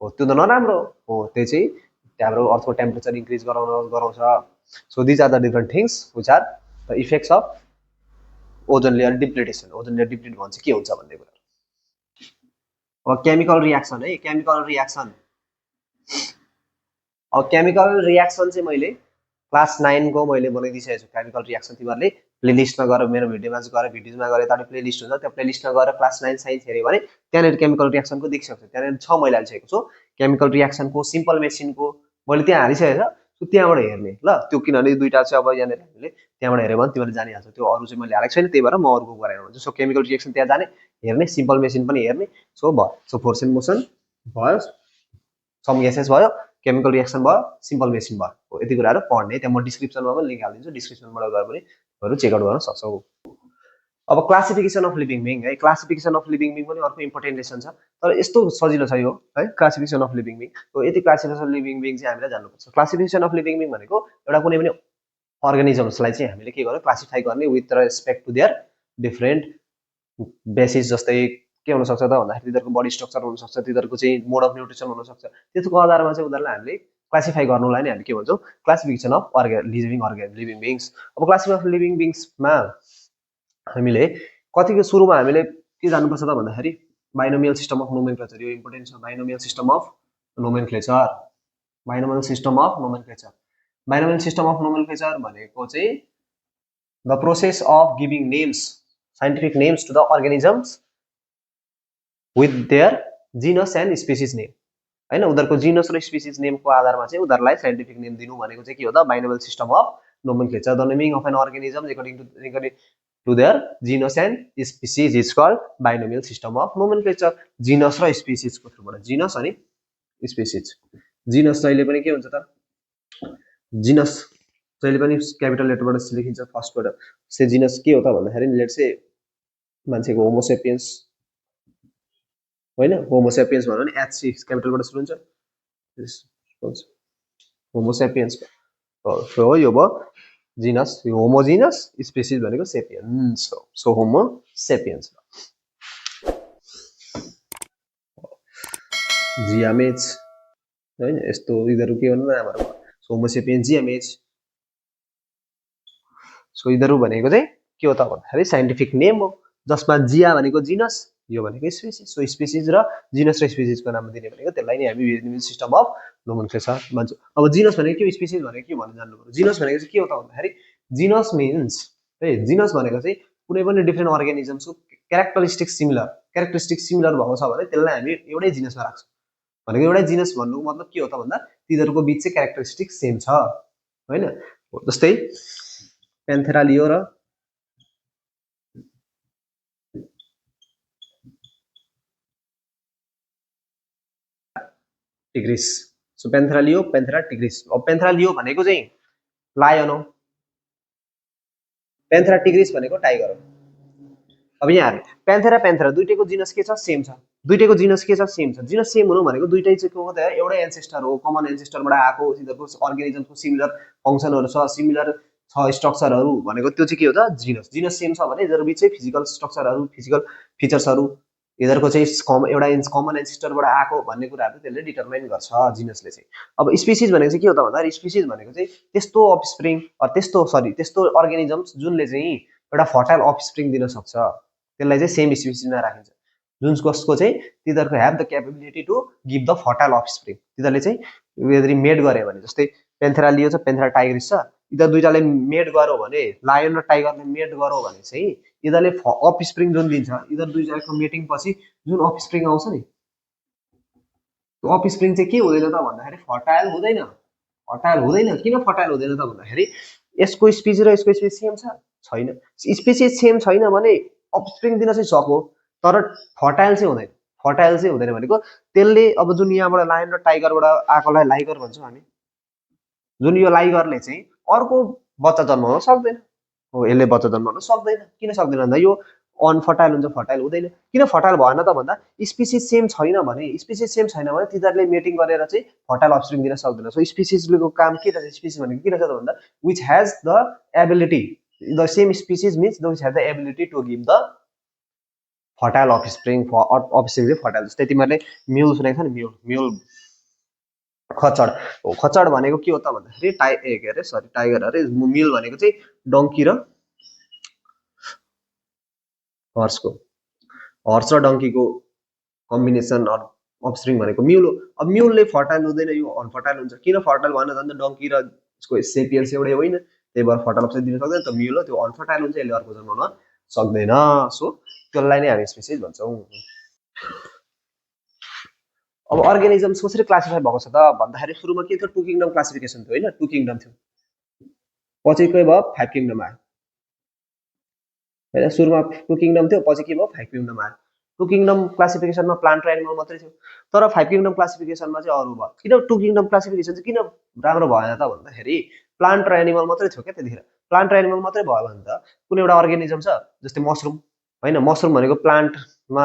हो त्यो त नराम्रो हो त्यो चाहिँ हाम्रो अर्थको टेम्परेचर इन्क्रिज गराउँछ so these are the different things which are the effects of ozone layer depletion, ozone layer deplete भन्छ के हुन्छ भन्ने कुरा। अब केमिकल रियाक्सन है, केमिकल रियाक्सन। अब केमिकल रियाक्सन चाहिँ मैले क्लास 9 को मैले बनाइदिइसकेको छु केमिकल रियाक्सन। तिमीहरूले प्लेलिस्टमा गएर मेरो भिडियोमा गएर भिडियोमा गएर यतापट्टि प्लेलिस्ट हुन्छ, त्यो प्लेलिस्टमा गएर क्लास 9 साइन्स हेऱ्यो भने त्यहाँनिर केमिकल रियाक्सनको देखिसक्छ। त्यहाँनिर 6 मैले हालिसकेको छु केमिकल रियाक्सनको सिम्पल मेसिनको मैले त्यहाँ हालिसकेको छ। त्यहाँबाट हेर्ने ल, त्यो किनभने दुईटा चाहिँ अब यहाँनिर हामीले त्यहाँबाट हेऱ्यो भने तिमीहरूले जानिहाल्छौ। त्यो अरू चाहिँ मैले हालेको छैन, त्यही भएर म अरूको गराएर भन्छु। सो केमिकल रियाक्सन त्यहाँ जाने हेर्ने, सिम्पल मेसिन पनि हेर्ने। सो भयो, सो फोर्स एन्ड मोसन भयो, सम ग्यासेस भयो, केमिकल रियाक्सन भयो, सिम्पल मेसिन भयो। यति कुराहरू पढ्ने। त्यहाँ म डिस्क्रिप्सनमा पनि लिङ्क हालिदिन्छु, डिस्क्रिप्सनबाट गएर पनि तिमीहरू चेकआउट गर्न सक्छौ। अब क्लासिफिकेसन अफ लिभिङ बिङ है, क्लासिफिकेसन अफ लिभिङ बिङ पनि अर्को इम्पोर्टेन्ट लेसन छ, तर यस्तो सजिलो छ यो है, क्लासिफिकेसन अफ लिभिङ बिङ। यति क्लासिफिकेसन अफ लिभिङ बिङ चाहिँ हामीलाई जान्नुपर्छ। क्लासिफिकेसन अफ लिभिङ बिङ भनेको एउटा कुनै पनि अर्गानिजम्सलाई चाहिँ हामीले के गर्यो, क्लासिफाई गर्ने with respect to their different basis. जस्तै के हुनसक्छ त भन्दाखेरि तिनीहरूको बडी स्ट्रक्चर हुनसक्छ, तिनीहरूको चाहिँ मोड अफ न्युट्रिसन हुनसक्छ। त्यसको आधारमा चाहिँ उनीहरूलाई हामीले क्लासिफाई गर्नुलाई नै हामी के भन्छौँ, क्लासिफिकेसन अफ लिभिङ बिङ्स। अब क्लासिफिकेसन अफ लिभिङ बिङ्समा हामीले कतिको सुरुमा हामीले के जान्नुपर्छ त भन्दाखेरि बाइनोमियल सिस्टम अफ नोमेनक्लेचर, यो इम्पोर्टेन्ट छ। Binomial system of nomenclature, binomial system of nomenclature. Binomial system of nomenclature भनेको चाहिँ the process of giving names, scientific names to the organisms with their genus and species name हैन। उनीहरूको जिनस र spaces नेमको आधारमा चाहिँ उनीहरूलाई साइन्टिफिक नेम दिनु भनेको चाहिँ के हो त, binomial system of nomenclature. The naming of an organism according to their genus and species is called binomial system of nomenclature. Genus र स्पेसिसको थ्रुबाट, जिनस अनि स्पेसिस। जिनस जहिले पनि के हुन्छ त, जिनस जहिले पनि क्यापिटल लेटरबाट लेखिन्छ फर्स्टबाट। से जिनस के हो त भन्दाखेरि लेट्स से मान्छेको होमोसेपियन्स होइन, होमोसेपियन्स भन्यो भने एच सी क्यापिटलबाट सुरु हुन्छ, होमोसेपियन्स हो। यो भयो जिनस, यो होमोजिनस, स्पेसिस भनेको सेपियन्स हो। सो होमोसेपियन्स जियामेज हैन, यस्तो यिनीहरू के भन्नु नामहरु। So Homo sapiens जियामेज। सो यिनीहरू भनेको चाहिँ के हो त भन्दाखेरि साइन्टिफिक नेम हो, जसमा जिया भनेको जिनस, यो भनेको स्पेसिस। सो स्पेसिस र जिनस र स्पेसिसको नाम दिने भनेको त्यसलाई नै हामी बाइनोमियल सिस्टम अफ नोमेनक्लेचर भन्छौँ। अब जिनस भनेको के, स्पेसिस भनेको के भन्नु जान्नु पर्यो। जिनस भनेको चाहिँ के हो त भन्दाखेरि जिनस मिन्स है, जिनस भनेको चाहिँ कुनै पनि डिफरेन्ट अर्गानिजम्सको क्यारेक्टरिस्टिक सिमिलर भएको छ भने त्यसलाई हामी एउटै जिनसमा राख्छौँ। भनेको एउटै जिनस भन्नुको मतलब के हो त भन्दा तिनीहरूको बीच चाहिँ क्यारेक्टरिस्टिक सेम छ हैन। जस्तै प्यान्थेरा लियो र टिग्रिस। सो प्यान्थेरा लियो, प्यान्थेरा टिग्रिस। अब प्यान्थेरा लियो भनेको चाहिँ लायन हो, प्यान्थेरा टिग्रिस भनेको टाइगर हो। अब यहाँ प्यान्थेरा दुईटैको जिनस के छ, सेम छ। दुईटैको जिनस के छ, सेम छ। जिनस सेम हुनु भनेको दुईटै चाहिँ के हो त, एउटै एन्सेस्टर हो, कमन एन्सेस्टरबाट आएको। तिनीहरूको अर्गानिजमको सिमिलर फङ्सनहरू छ, सिमिलर छ स्ट्रक्चरहरू भनेको त्यो चाहिँ के हो त, जिनस। जिनस सेम छ भने यिनीहरू बीच चाहिँ फिजिकल स्ट्रक्चरहरू, फिजिकल फिचर्सहरू, यिनीहरूको चाहिँ एउटा कमन एन्सेस्टरबाट आएको भन्ने कुराहरू त्यसले डिटरमाइन गर्छ जिनसले चाहिँ। अब स्पेसिस भनेको चाहिँ के हो त भन्दा स्पेसिस भनेको चाहिँ त्यस्तो अफस्प्रिङ त्यस्तो अर्गानिजम्स जुनले चाहिँ एउटा फर्टाइल अफस्प्रिङ दिन सक्छ, त्यसलाई चाहिँ सेम स्पेसिसमा राखिन्छ। जुन कसको चाहिँ तिनीहरूको have the capability to give the fertile offspring, तिनीहरूले चाहिँ यदि मेड गरे भने, जस्तै प्यान्थेरा लियो छ, प्यान्थेरा टाइग्रिस छ, यिनीहरू दुईटाले मेड गर्यो भने, लायन र टाइगरले मेड गर्यो भने चाहिँ यिनीहरूले अफस्प्रिङ जुन दिन्छ, यिनीहरू दुईजनाको मेटिङ पछि जुन अफस्प्रिङ आउँछ नि, त्यो अफस्प्रिङ चाहिँ के हुँदैन त भन्दाखेरि फर्टाइल हुँदैन। फर्टाइल हुँदैन। किन फर्टाइल हुँदैन त भन्दाखेरि यसको स्पेसिस र यसको स्पेसिस सेम छैन। स्पेसिस सेम छैन भने अफस्प्रिङ दिन चाहिँ सक्यो, तर फर्टाइल चाहिँ हुँदैन। फर्टाइल चाहिँ हुँदैन भनेको त्यसले अब जुन यहाँबाट लायन र टाइगरबाट आएकोलाई लाइगर भन्छौँ हामी, जुन यो लाइगरले चाहिँ अर्को बच्चा जन्माउन सक्दैन हो, यसले बच्चा जन्माउन सक्दैन। किन सक्दैन भन्दा यो अनफर्टाइल हुन्छ, फर्टाइल हुँदैन। किन फर्टाइल भएन त भन्दा स्पेसिस सेम छैन भने, तिनीहरूले मेटिङ गरेर चाहिँ फर्टाइल अफस्प्रिङ दिन सक्दैन। सो स्पेसिसको काम के रहेछ, स्पेसिस भनेको के रहेछ त भन्दा which has the ability, the same species means which has the ability to give the fertile offspring. Offspring चाहिँ फर्टाइल। जस्तै तिमीहरूले म्युल सुनेको छ नि, म्युल खच्चड हो। खच्चड भनेको के हो त भन्दाखेरि टाइगर अरे म्युल भनेको चाहिँ डङ्की र हर्सको हर्स र डङ्कीको कम्बिनेसन अफस्प्रिङ भनेको म्युल हो। अब म्युलले फर्टाइल हुँदैन, यो अनफर्टाइल हुन्छ। किन फर्टाइल भन्न जान्छ, डङ्की र यसको सेपियन्स एउटै होइन, त्यही भएर फर्टाइल अप्सन दिन सक्दैन। त म्युल हो, त्यो अनफर्टाइल हुन्छ, यसले अर्को जन्माउन सक्दैन। सो त्यसलाई नै हामी स्पेसिस भन्छौँ। अब अर्गानिजम्स कसरी क्लासिफाई भएको छ त भन्दाखेरि सुरुमा के थियो, टु किङडम क्लासिफिकेसन थियो होइन, टु किङडम थियो। पछि के भयो, 5 किङडम आयो होइन। सुरुमा टु किङडम थियो, पछि के भयो, 5 किङडम आयो। टु किङडम क्लासिफिकेसनमा प्लान्ट र एनिमल मात्रै थियो, तर 5 किङडम क्लासिफिकेसनमा चाहिँ अरू भयो। किन टु किङडम क्लासिफिकेसन चाहिँ किन राम्रो भएन त भन्दाखेरि प्लान्ट र एनिमल मात्रै थियो क्या त्यतिखेर। प्लान्ट र एनिमल मात्रै भयो भने त कुनै एउटा अर्गानिजम छ जस्तै मसरुम होइन, मसरुम भनेको प्लान्टमा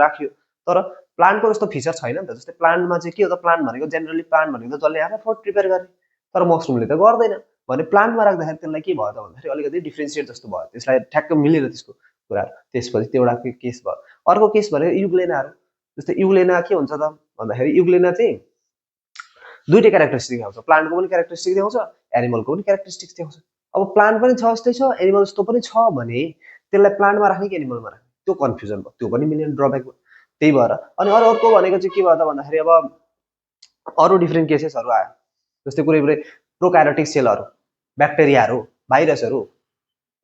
राख्यो, तर प्लान्टको जस्तो फिचर छैन नि त। जस्तै प्लान्टमा चाहिँ के हो त, प्लान्ट भनेको जेनरली प्लान्ट भनेको त जसले आफै फुड प्रिपेयर गर्ने, तर मसरुमले त गर्दैन भने प्लान्टमा राख्दाखेरि त्यसलाई के भयो त भन्दाखेरि अलिकति डिफ्रेन्सिएट जस्तो भयो, त्यसलाई ठ्याक्क मिलेन त्यसको कुराहरू। त्यसपछि त्यो एउटा केस भयो। अर्को केस भनेको युग्लेनाहरू। जस्तै युग्लेना के हुन्छ त भन्दाखेरि युग्लेना चाहिँ दुईटै क्यारेक्टरिस्टिक देखाउँछ, प्लान्टको पनि क्यारेक्टरिस्टिक देखाउँछ, एनिमलको पनि क्यारेक्टरिस्टिक देखाउँछ। अब प्लान्ट पनि छ जस्तै छ, एनिमल जस्तो पनि छ भने त्यसलाई प्लान्टमा राख्ने कि एनिमलमा राख्ने, त्यो कन्फ्युजन भयो, त्यो पनि मिलियन ड्रब्याक भयो। त्यही भएर अनि अर्को भनेको चाहिँ के भयो त भन्दाखेरि अब अरू डिफ्रेन्ट केसेसहरू आयो। जस्तै कुनै कुनै प्रोकाइरोटिक सेलहरू, ब्याक्टेरियाहरू, भाइरसहरू,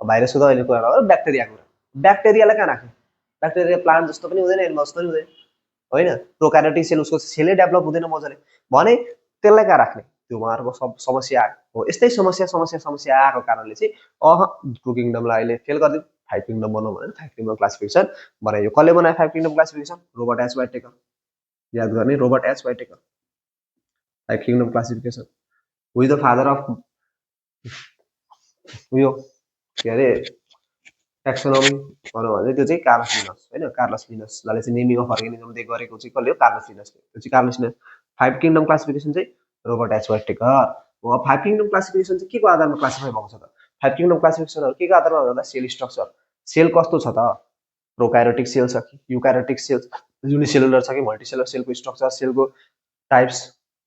भाइरसको त अहिले कुरा नगरौँ, ब्याक्टेरियाको कुरा। ब्याक्टेरियालाई कहाँ राख्ने, ब्याक्टेरिया प्लान्ट जस्तो पनि हुँदैन, एनिमल जस्तो पनि हुँदैन होइन। प्रोकाइरोटिक सेल, उसको सेलै डेभलप हुँदैन मजाले भने त्यसलाई कहाँ राख्ने, त्यो उहाँहरूको समस्या आयो हो। यस्तै समस्या समस्या समस्या आएको कारणले चाहिँ टु किङडमलाई अहिले फेल गरिदियो, 5 किङडम बनाऊ भनेर 5 किङडम क्लासिफिकेसन बनायो। कसले बनायो 5 kingdom classification, Robert H Whittaker. याद गर्ने, Robert H Whittaker. 5 kingdom classification who is the father of उयो के अरे ट्याक्सोनोमी भनौँ भने त्यो चाहिँ कार्लस लिनस होइन। कार्लस लिनसले चाहिँ नेमिङ अफ अर्गानिजम दिए गरेको चाहिँ कसले हो, कार्लस लिनसले। त्यो चाहिँ कार्लस लिनस। 5 किङडम क्लासिफिकेसन चाहिँ रोबर्ट एच वाइटेकर हो। 5 किङडम क्लासिफिकेसन चाहिँ के को आधारमा क्लासिफाई भएको छ त, 5 किङडम क्लासिफिकेसनहरू के को आधारमा भन्दा सेल स्ट्रक्चर, सेल कस्तो छ त, प्रोकाइरोटिक सेल छ कि युकाइरोटिक सेल, युनिसेलुलर छ कि मल्टिसेलुलर, सेलको स्ट्रक्चर, सेलको टाइप्स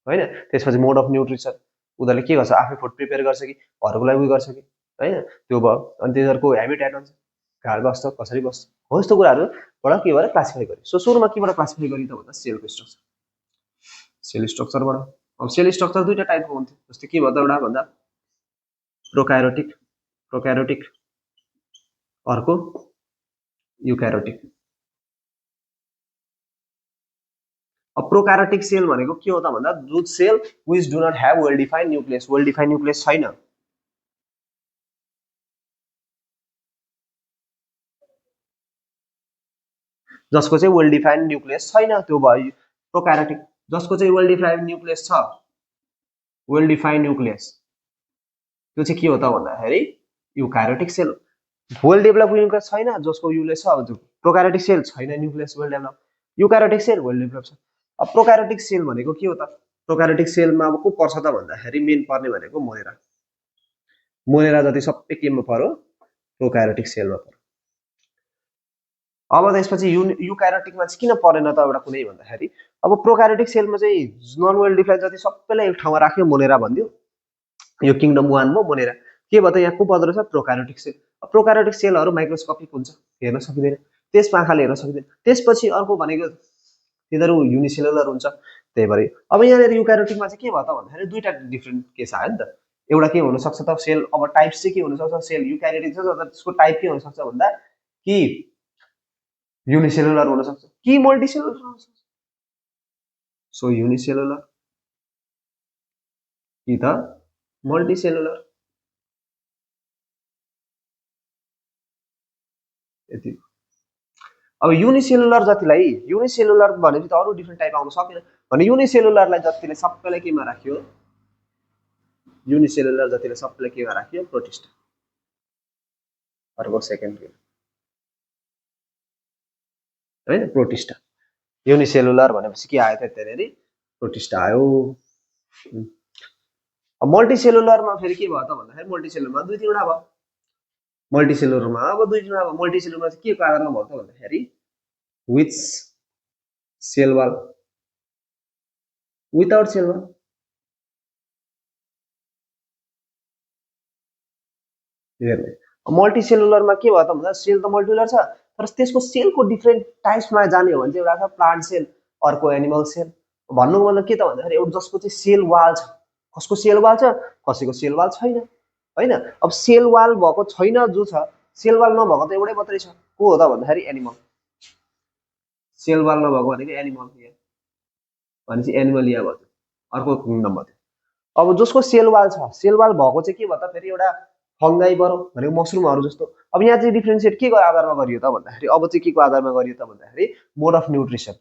होइन। त्यसपछि मोड अफ न्युट्रिसन, उनीहरूले के गर्छ, आफै फुड प्रिपेयर गर्छ कि अरूलाई उयो गर्छ कि होइन, त्यो भयो। अनि तिनीहरूको हेबिटेट हुन्छ, कहाँ बस्छ, कसरी बस्छ हो, यस्तो कुराहरूबाट के भएर क्लासिफाई गर्यो। सो सुरुमा केबाट क्लासिफाई गरियो त भन्दा सेलको स्ट्रक्चर, सेल स्ट्रक्चरबाट। अब सेल स्ट्रक्चर दुईवटा टाइपको हुन्थ्यो। जस्तै के भयो त, एउटा भन्दा प्रोकाइरोटिक, प्रोकाइरोटिक, अर्को युकाइरोटिक। अब प्रोकाइरोटिक सेल भनेको के हो त भन्दा जुन cell which do not have well defined nucleus, well defined nucleus छैन, जसको चाहिँ वेल डिफाइन्ड न्युक्लियस छैन, त्यो भयो प्रोकाइरोटिक। जसको चाहिँ वेल डिफाइन्ड न्युक्लियस छ, वेल डिफाइन्ड न्युक्लियस, त्यो चाहिँ के हो त भन्दाखेरि eukaryotic cell. Well develop nucleus छैन, जसको न्युक्लियस छ, अब त्यो प्रोकाइरोटिक सेल छैन, nucleus well develop. Eukaryotic cell well develop छ। अब प्रोकाइरोटिक सेल भनेको के हो त, प्रोकाइरोटिक सेलमा अब को पर्छ त भन्दाखेरि मेन पर्ने भनेको मोनेरा। मोनेरा जति सबै केमा पर्यो, प्रोकाइरोटिक सेलमा पर्यो। अब त्यसपछि युकाइरोटिकमा चाहिँ किन परेन त एउटा कुनै भन्दाखेरि, अब प्रोकाइरोटिक सेलमा चाहिँ नन वेल डिफाइन्ड जति सबैलाई एक ठाउँमा राख्यो, मोनेरा भनिदियो, यो किङडम 1 हो मोनेरा। के भयो त, यहाँ को पर्दो रहेछ, प्रोकाइरोटिक सेल। प्रोकाइरोटिक सेलहरू माइक्रोस्कोपिक हुन्छ, हेर्न सकिँदैन, त्यसमा आँखाले हेर्न सकिँदैन। त्यसपछि अर्को भनेको तिनीहरू युनिसेलुलर हुन्छ, त्यही भएर। अब यहाँनिर युकाइरोटिकमा चाहिँ के भयो त भन्दाखेरि दुईवटा डिफ्रेन्ट केस आयो नि त। एउटा के हुनसक्छ त सेल, अब टाइप्स चाहिँ के हुनसक्छ, सेल युकाइरोटिक छ तर त्यसको टाइप के हुनसक्छ भन्दा कि युनिसेलुलर हुनसक्छ कि मल्टिसेलुलर हुनसक्छ। सो युनिसेलुलर कि त मल्टिसेलुलर, यति। अब युनिसेलुलर जतिलाई, युनिसेलुलर भनेपछि त अरू डिफ्रेन्ट टाइप आउन सकेन भने युनिसेलुलरलाई जतिले सबैलाई केमा राख्यो, युनिसेलुलर जतिले सबैलाई केमा राख्यो, प्रोटिस्टा। अर्को सेकेन्ड होइन, प्रोटिस्टा। युनिसेलुलर भनेपछि के आयो त त्यहाँनिर, प्रोटिस्टा आयो। अब मल्टिसेलुलरमा फेरि के भयो त भन्दाखेरि मल्टिसेलुलरमा दुई तिनवटा भयो, मल्टिसेलुलरमा अब दुई तिनवटा भयो। मल्टिसेलुलरमा चाहिँ के को आधारमा भयो त भन्दाखेरि with cell wall, without cell wall. हेर्ने मल्टिसेलुलरमा के भयो त भन्दा सेल त मल्टिकुलर छ तर त्यसको सेलको डिफ्रेन्ट टाइप्समा जाने हो भने चाहिँ एउटा छ प्लान्ट सेल, अर्को एनिमल सेल। भन्नुको मतलब के त भन्दाखेरि एउटा जसको चाहिँ सेल वाल छ, कसको सेल वाल छ, कसैको सेल वाल छैन होइन। अब सेल वाल भएको छैन जो छ, सेल वाल नभएको त एउटै मात्रै छ, को हो त भन्दाखेरि एनिमल। सेल वाल नभएको भनेको एनिमल भनेपछि एनिमलिया भयो, अर्को किङडम भयो। अब जसको सेल वाल छ, सेल वाल भएको चाहिँ के भयो त फेरि एउटा फङ्गाई बरो भनेको मसरुमहरू जस्तो। अब यहाँ चाहिँ डिफ्रेन्सिएट के को आधारमा गरियो त भन्दाखेरि अब चाहिँ के को आधारमा गरियो त भन्दाखेरि मोड अफ न्युट्रिसन।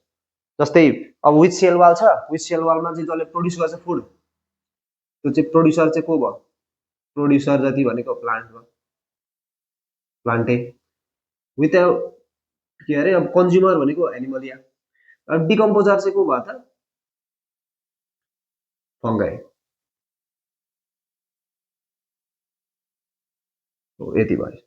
जस्तै अब विथ सेल वाल छ, विथ सेल वालमा चाहिँ जसले प्रड्युस गर्छ फुड, त्यो चाहिँ प्रोड्युसर चाहिँ को भयो, प्रोड्युसर जति भनेको प्लान्ट भयो, प्लान्टै। विथ के अरे अब कन्ज्युमर भनेको एनिमलिया। अब डिकम्पोजर चाहिँ को भयो त, फङ्गाई। यति भयो।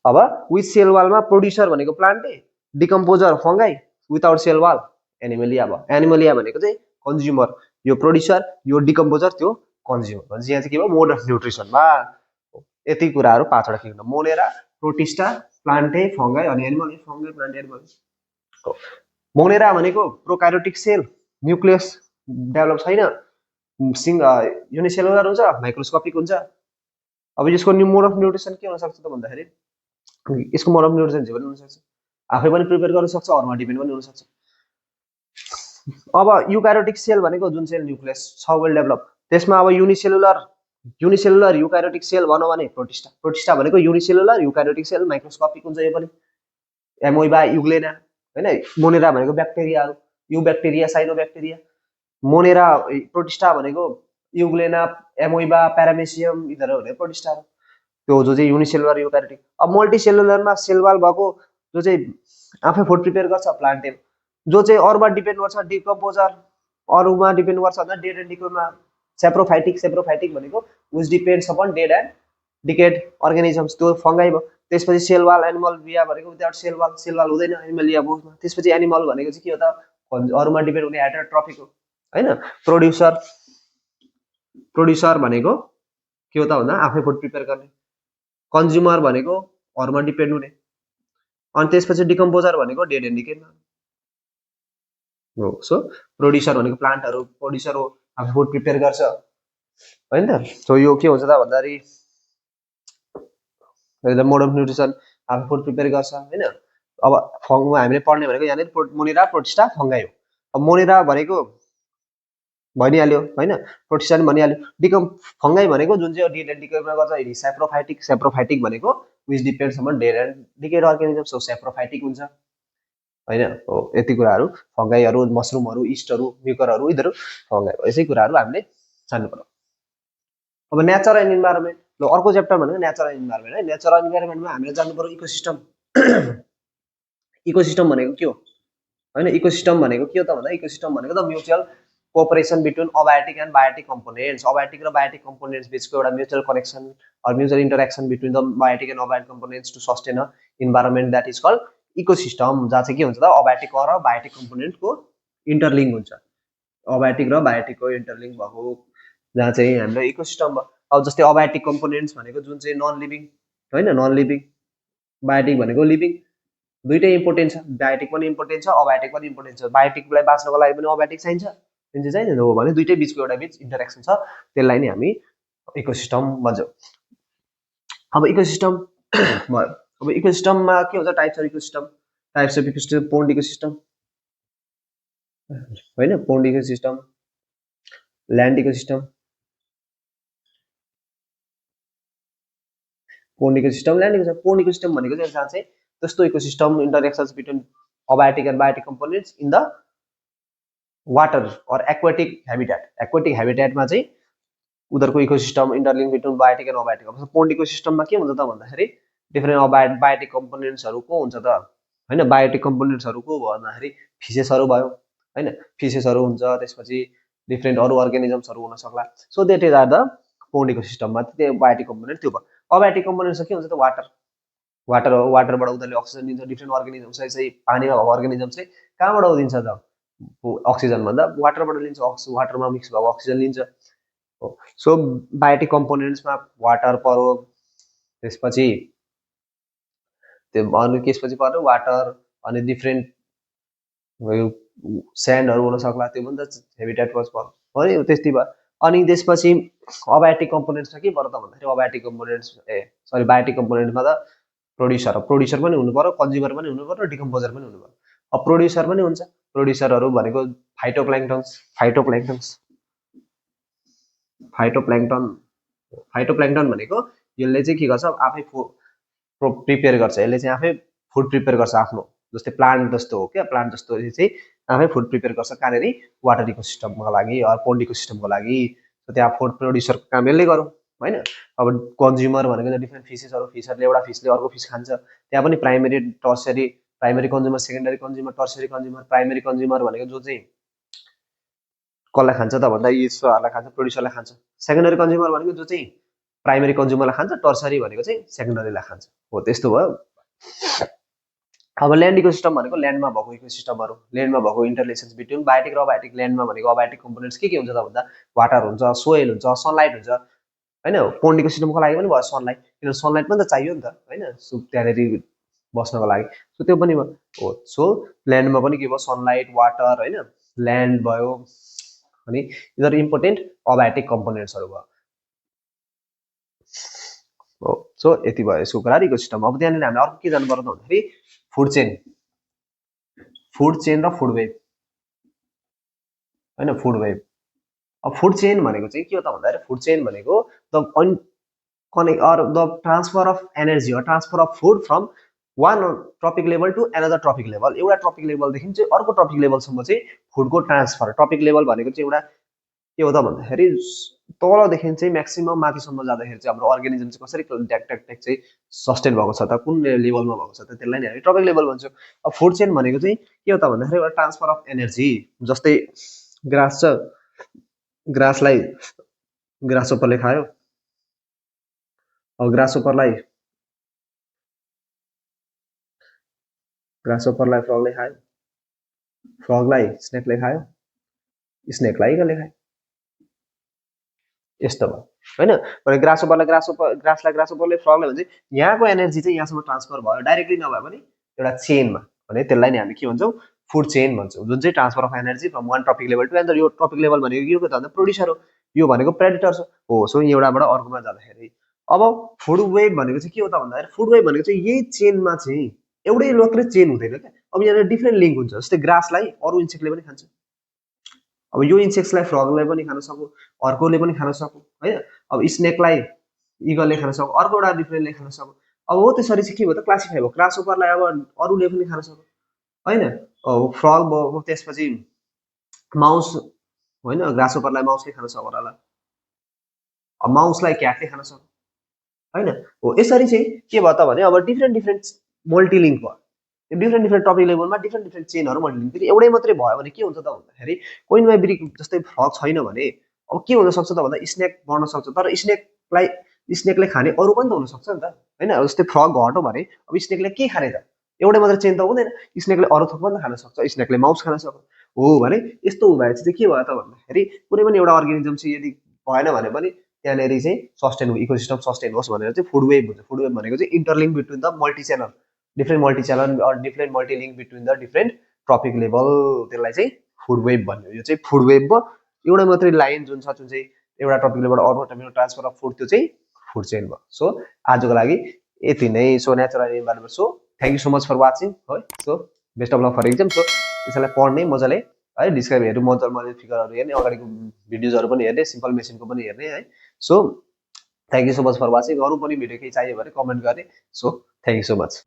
अब विथ सेल वालमा प्रोड्युसर भनेको प्लान्टै, decomposer fungi, without cell wall Animalia भयो। एनिमलिया भनेको चाहिँ कन्ज्युमर, यो प्रोड्युसर, यो डिकम्पोजर, त्यो कन्ज्युमर। भनेपछि यहाँ चाहिँ के भयो, मोड अफ न्युट्रिसनमा यति कुराहरू पाँचवटा किङडम, मोनेरा, प्रोटिस्टा, प्लान्टे, फङ्गाई अनि एनिमल। फङ्गाई, plant, animal. मोनेरा भनेको प्रोकार्योटिक सेल, न्युक्लियस डेभलप छैन, युनिसेलुलर हुन्छ, माइक्रोस्कोपिक हुन्छ। अब यसको मोड अफ न्युट्रिसन के हुनसक्छ त भन्दाखेरि यसको मोड अफ न्युट्रिसन जे पनि हुनसक्छ, आफै पनि प्रिपेयर गर्न सक्छ, अरूमा डिपेन्ड पनि हुनसक्छ। अब युक्यारियोटिक सेल भनेको जुन सेल न्युक्लियस छ वेल डेभलप, त्यसमा अब युनिसेलुलर युक्यारियोटिक सेल भनौँ भने प्रोटिस्टा। प्रोटिस्टा भनेको युनिसेलुलर युक्यारियोटिक सेल, माइक्रोस्कोपिक हुन्छ यो पनि, एमोइबा, युग्लेना होइन। मोनेरा भनेको ब्याक्टेरियाहरू, यु ब्याक्टेरिया, साइनोब्याक्टेरिया। मोनेरा, प्रोटिस्टा भनेको युग्लेना, एमोइबा, प्यारामेसियम, यिनीहरू भनेको प्रोटिस्टा, त्यो जो चाहिँ युनिसेलुलर युक्यारियोटिक। अब मल्टिसेलुलरमा सेलवाल भएको जो चाहिँ आफै फुड प्रिपेयर गर्छ, प्लान्ट। जो चाहिँ अरूमा डिपेन्ड गर्छ, डिकम्पोजर, अरूमा डिपेन्ड गर्छ भन्दा डेड एन्ड डिकेडमा सेप्रोफाइटिक। सेप्रोफाइटिक भनेको which depends upon dead and decade organisms, त्यो फङ्गाई भयो। त्यसपछि सेलवाल एनिमल बिया भनेको विदाउट सेलवाल, सेलवाल हुँदैन एनिमलिया बोथमा। त्यसपछि एनिमल भनेको चाहिँ के हो त, अरूमा डिपेन्ड हुने हेटेरोट्रफिक हो होइन। प्रोड्युसर भनेको के हो त भन्दा आफै फुड प्रिपेयर गर्ने। कन्ज्युमर भनेको अरूमा डिपेन्ड हुने। अनि त्यसपछि डिकम्पोजर भनेको डेड एन्ड डिकेडमा हो। सो प्रोड्युसर भनेको प्लान्टहरू, प्रोड्युसर हो, आफै फुड प्रिपेयर गर्छ होइन त। सो यो के हुन्छ त भन्दाखेरि मोड अफ न्युट्रिसन, आफै फुड प्रिपेयर गर्छ होइन। अब हामीले पढ्ने भनेको यहाँनिर मोनेरा, प्रोटिस्टा, फङ्गाई हो। अब मोनेरा भनेको भनिहाल्यो होइन, प्रोटिस्टा पनि भनिहाल्यो। फङ्गाई भनेको जुन चाहिँ डेड एन्ड डिकेडमा गर्छ, यदि सेप्रोफाइटिक। सेप्रोफाइटिक भनेको which depends upon dead and decade organisms, so saprophytic हुन्छ होइन। हो, यति कुराहरू फङ्गाईहरू, मसरुमहरू, इस्टहरू, म्युकरहरू, यिनीहरू फङ्गाई हो। यसै कुराहरू हामीले जान्नु पर्यो। अब नेचर एन्ड इन्भाइरोमेन्ट, ल अर्को च्याप्टर भनेको नेचर एन्ड इन्भाइरोमेन्ट है। नेचर एन्ड इन्भाइरोमेन्टमा हामीले जान्नु पर्यो इकोसिस्टम। इकोसिस्टम भनेको के हो होइन, इकोसिस्टम भनेको के हो त भन्दा इकोसिस्टम भनेको त mutual cooperation between abiotic and biotic components, abiotic र बायोटिक कम्पोनेन्ट्स बिचको एउटा mutual connection or mutual interaction between the biotic and abiotic components to sustain a environment that is called ecosystem. जहाँ चाहिँ के हुन्छ त अबायोटिक र बायोटिक कम्पोनेन्टको इन्टरलिङ्क हुन्छ, अबायोटिक र बायोटिकको इन्टरलिङ्क भएको जहाँ चाहिँ हाम्रो इकोसिस्टम भयो। अब जस्तै अबायोटिक कम्पोनेन्ट्स भनेको जुन चाहिँ नन लिभिङ होइन, नन लिभिङ, बायोटिक भनेको लिभिङ, दुइटै इम्पोर्टेन्ट छ, बायोटिक पनि इम्पोर्टेन्ट छ, अबायोटिक पनि इम्पोर्टेन्ट छ। बायोटिकलाई बाँच्नको लागि पनि अबायोटिक चाहिन्छ, चाहिन्छ हो भने दुइटै बिचको एउटा बिच इन्टरेक्सन छ, त्यसलाई नै हामी इकोसिस्टम भन्छौँ। अब इकोसिस्टम भयो। अब इकोसिस्टममा के हुन्छ, types of ecosystem, types of ecosystem, pond ecosystem होइन, pond ecosystem, land ecosystem, pond ecosystem, land ecosystem. Pond ecosystem भनेको चाहिँ जहाँ चाहिँ त्यस्तो ecosystem interactions between abiotic and biotic components in the water or aquatic habitat. Aquatic हेबिटेटमा चाहिँ उनीहरूको ecosystem interlink between biotic and abiotic. अब पोन्ड इकोसिस्टममा के हुन्छ त भन्दाखेरि डिफ्रेन्ट बायोटिक कम्पोनेन्ट्सहरू को हुन्छ त होइन, बायोटिक कम्पोनेन्ट्सहरू को भयो भन्दाखेरि फिसेसहरू भयो होइन, फिसेसहरू हुन्छ, त्यसपछि डिफ्रेन्ट अरू अर्गानिजम्सहरू हुन सक्ला। So that is are the pond इकोसिस्टममा त्यो बायोटिक कम्पोनेन्ट त्यो भयो। अबायोटिक कम्पोनेन्ट्स के हुन्छ त वाटर, वाटर हो, वाटरबाट उनीहरूले अक्सिजन लिन्छ। डिफ्रेन्ट अर्गानिजम्स चाहिँ पानीमा भएको अर्गानिजम चाहिँ कहाँबाट दिन्छ त अक्सिजन भन्दा वाटरबाट लिन्छ, वाटरमा मिक्स भएको अक्सिजन लिन्छ। सो बायोटिक कम्पोनेन्ट्समा वाटर पर्यो, त्यसपछि त्यो अनि त्यसपछि पर्यो वाटर अनि डिफ्रेन्ट स्यान्डहरू हुन सक्ला, त्यो पनि त हेबिटेट पर्यो त्यस्तै भयो। अनि त्यसपछि अबायोटिक कम्पोनेन्ट्समा के पर्यो त भन्दाखेरि अबायोटिक कम्पोनेन्ट्स बायोटिक कम्पोनेन्टमा त प्रोड्युसर पनि हुनु पर्यो, कन्ज्युमर पनि हुनु पर्यो, डिकम्पोजर पनि हुनु पर्यो। अब प्रोड्युसर पनि हुन्छ, प्रोड्युसरहरू भनेको फाइटोप्लाङ्क्टन भनेको यसले चाहिँ के गर्छ आफै प्रिपेयर गर्छ, यसले चाहिँ आफै फुड प्रिपेयर गर्छ आफ्नो, जस्तै प्लान्ट जस्तो हो क्या, प्लान्ट जस्तो चाहिँ आफै फुड प्रिपेयर गर्छ कहाँनिर वाटर इकोसिस्टमको लागि पोन्ड इकोसिस्टमको लागि। त्यहाँ फुड प्रोड्युसरको काम यसले गरौँ होइन। अब कन्ज्युमर भनेको त डिफ्रेन्ट फिसहरूले एउटा फिसले अर्को फिस खान्छ, त्यहाँ पनि primary consumer, secondary consumer, tertiary consumer. Primary consumer भनेको जो चाहिँ कसलाई खान्छ त भन्दा यीहरूलाई खान्छ, प्रोड्युसरलाई खान्छ। सेकेन्डरी कन्ज्युमर भनेको जो चाहिँ प्राइमेरी कन्ज्युमरलाई खान्छ, टर्सरी भनेको चाहिँ सेकेन्डरीलाई खान्छ। हो त्यस्तो भयो। अब ल्यान्ड इकोसिस्टम भनेको ल्यान्डमा भएको इकोसिस्टमहरू, ल्यान्डमा भएको इन्टरलेसन्स बिट्विन बायोटिक र अबायोटिक। ल्यान्डमा भनेको अबायोटिक कम्पोनेन्ट्स के हुन्छ त भन्दा वाटर हुन्छ, सोयल हुन्छ, सनलाइट हुन्छ होइन। पोन्ड इकोसिस्टमको लागि पनि भयो सनलाइट, किनभने सनलाइट पनि त चाहियो नि त होइन, सो त्यहाँनिर बस्नको लागि। सो त्यो पनि हो। सो ल्यान्डमा पनि के भयो सनलाइट, वाटर होइन, ल्यान्ड भयो। अनि यिनीहरू इम्पोर्टेन्ट अबायोटिक कम्पोनेन्ट्सहरू भयो। हो सो यति भयो यसको कुरा इकोसिस्टम। अब त्यहाँनिर हामीले अर्को के जानु पर्यो त भन्दाखेरि फुड चेन र फुड वेब होइन, फुड वेब। अब फुड चेन भनेको चाहिँ के हो त भन्दाखेरि फुड चेन भनेको the transfer of energy or transfer of food from one trophic level to another trophic level. एउटा ट्रपिक लेभलदेखि चाहिँ अर्को ट्रपिक लेभलसम्म चाहिँ फुडको ट्रान्सफर। ट्रपिक लेभल भनेको चाहिँ एउटा के हो त भन्दाखेरि तलदेखि चाहिँ म्याक्सिमम माथिसम्म जाँदाखेरि चाहिँ हाम्रो अर्गानिजम चाहिँ कसरी ट्याक चाहिँ सस्टेन भएको छ त, कुन लेभलमा भएको छ त, त्यसलाई नै हामी ट्रपिक लेभल भन्छौँ। अब फुड चेन भनेको चाहिँ के हो त भन्दाखेरि एउटा ट्रान्सफर अफ एनर्जी। जस्तै ग्रास छ, ग्रासलाई ग्रासहोपरले खायो, अब ग्रासहोपरलाई फ्रगले खायो, फ्रगलाई स्नेकले खायो, स्नेकलाई इगलले खायो, यस्तो भयो होइन। भने ग्रासहोपरले फ्रगले भन्छ यहाँको एनर्जी चाहिँ यहाँसम्म ट्रान्सफर भयो, डाइरेक्टली नभए पनि एउटा चेनमा, भने त्यसलाई नै हामी के भन्छौँ फुड चेन भन्छौँ, जुन चाहिँ transfer of energy from one trophic level to another. यो ट्रपिक लेभल भनेको के हो त भन्दा प्रोड्युसर हो, यो भनेको प्रेडेटर हो। सो एउटाबाट अर्कोमा जाँदाखेरि अब फुड वेब भनेको चाहिँ के हो त भन्दाखेरि फुड वेब भनेको चाहिँ यही चेनमा चाहिँ एउटै मात्रै चेन हुँदैन क्या। अब यहाँनिर डिफ्रेन्ट लिङ्क हुन्छ, जस्तै ग्रासलाई अरू इन्सेक्टले पनि खान्छ, अब यो इन्सेक्ट्सलाई फ्रगलाई पनि खान सक्यो, अर्कोले पनि खान सक्यो होइन। अब स्नेकलाई इगलले खान सक्यो, अर्को एउटा डिफ्रेन्टले खान सक्यो। अब हो त्यसरी चाहिँ के भयो त क्लासिफाई भयो। ग्रासहोपरलाई अब अरूले पनि खान सक्यो होइन, फ्रग भयो, त्यसपछि माउस होइन, ग्रासहोपरलाई माउसले खान सक्यो होला, अब माउसलाई क्याटले खान सक्यो होइन। हो यसरी चाहिँ के भयो त भने अब डिफ्रेन्ट मल्टिलिङ्क भयो, डिफ्रेन्ट टपिक लेभलमा डिफ्रेन्ट चेनहरू मल्टिलिङ्क। फेरि एउटै मात्रै भयो भने के हुन्छ त भन्दाखेरि कोइनमा बिरी जस्तै फ्रग छैन भने अब के हुन सक्छ त भन्दा स्नेक बढ्न सक्छ, तर स्नेकले खाने अरू पनि त हुनसक्छ नि त होइन। जस्तै फ्रग घट्यो भने अब स्नेकले के खाने त, एउटै मात्रै चेन त हुँदैन, स्नेकले अरू थोक पनि त खान सक्छ, स्नेकले माउस खान सक्छ। हो भने यस्तो भएपछि चाहिँ के भयो त भन्दाखेरि कुनै पनि एउटा अर्गानिजम चाहिँ यदि भएन भने पनि त्यहाँनिर चाहिँ सस्टेन इकोसिस्टम सस्टेन होस् भनेर चाहिँ फुड वेब हुन्छ। फुड वेब भनेको चाहिँ interlink between the multi channel, different multilink between the different trophic level, त्यसलाई चाहिँ फुड वेब भन्यो। यो चाहिँ फुड वेब भयो, एउटा मात्रै लाइन जुन छ जुन चाहिँ एउटा टपिक लेभलबाट अर्को टपिकमा ट्रान्सफर अफ फुड, त्यो चाहिँ फुड चेन भयो। सो आजको लागि यति नै। So natural environment. So thank you so much for watching है। So best of luck for exam. So यसलाई पढ्ने मजाले है, डिस्क्राइब हेर्नु, मजाले फिगरहरू हेर्ने, अगाडिको भिडियोजहरू पनि हेर्ने, सिम्पल मेसिनको पनि हेर्ने है। So thank you so much for watching. अरू पनि भिडियो केही चाहियो भने कमेन्ट गर्ने। So thank you so much.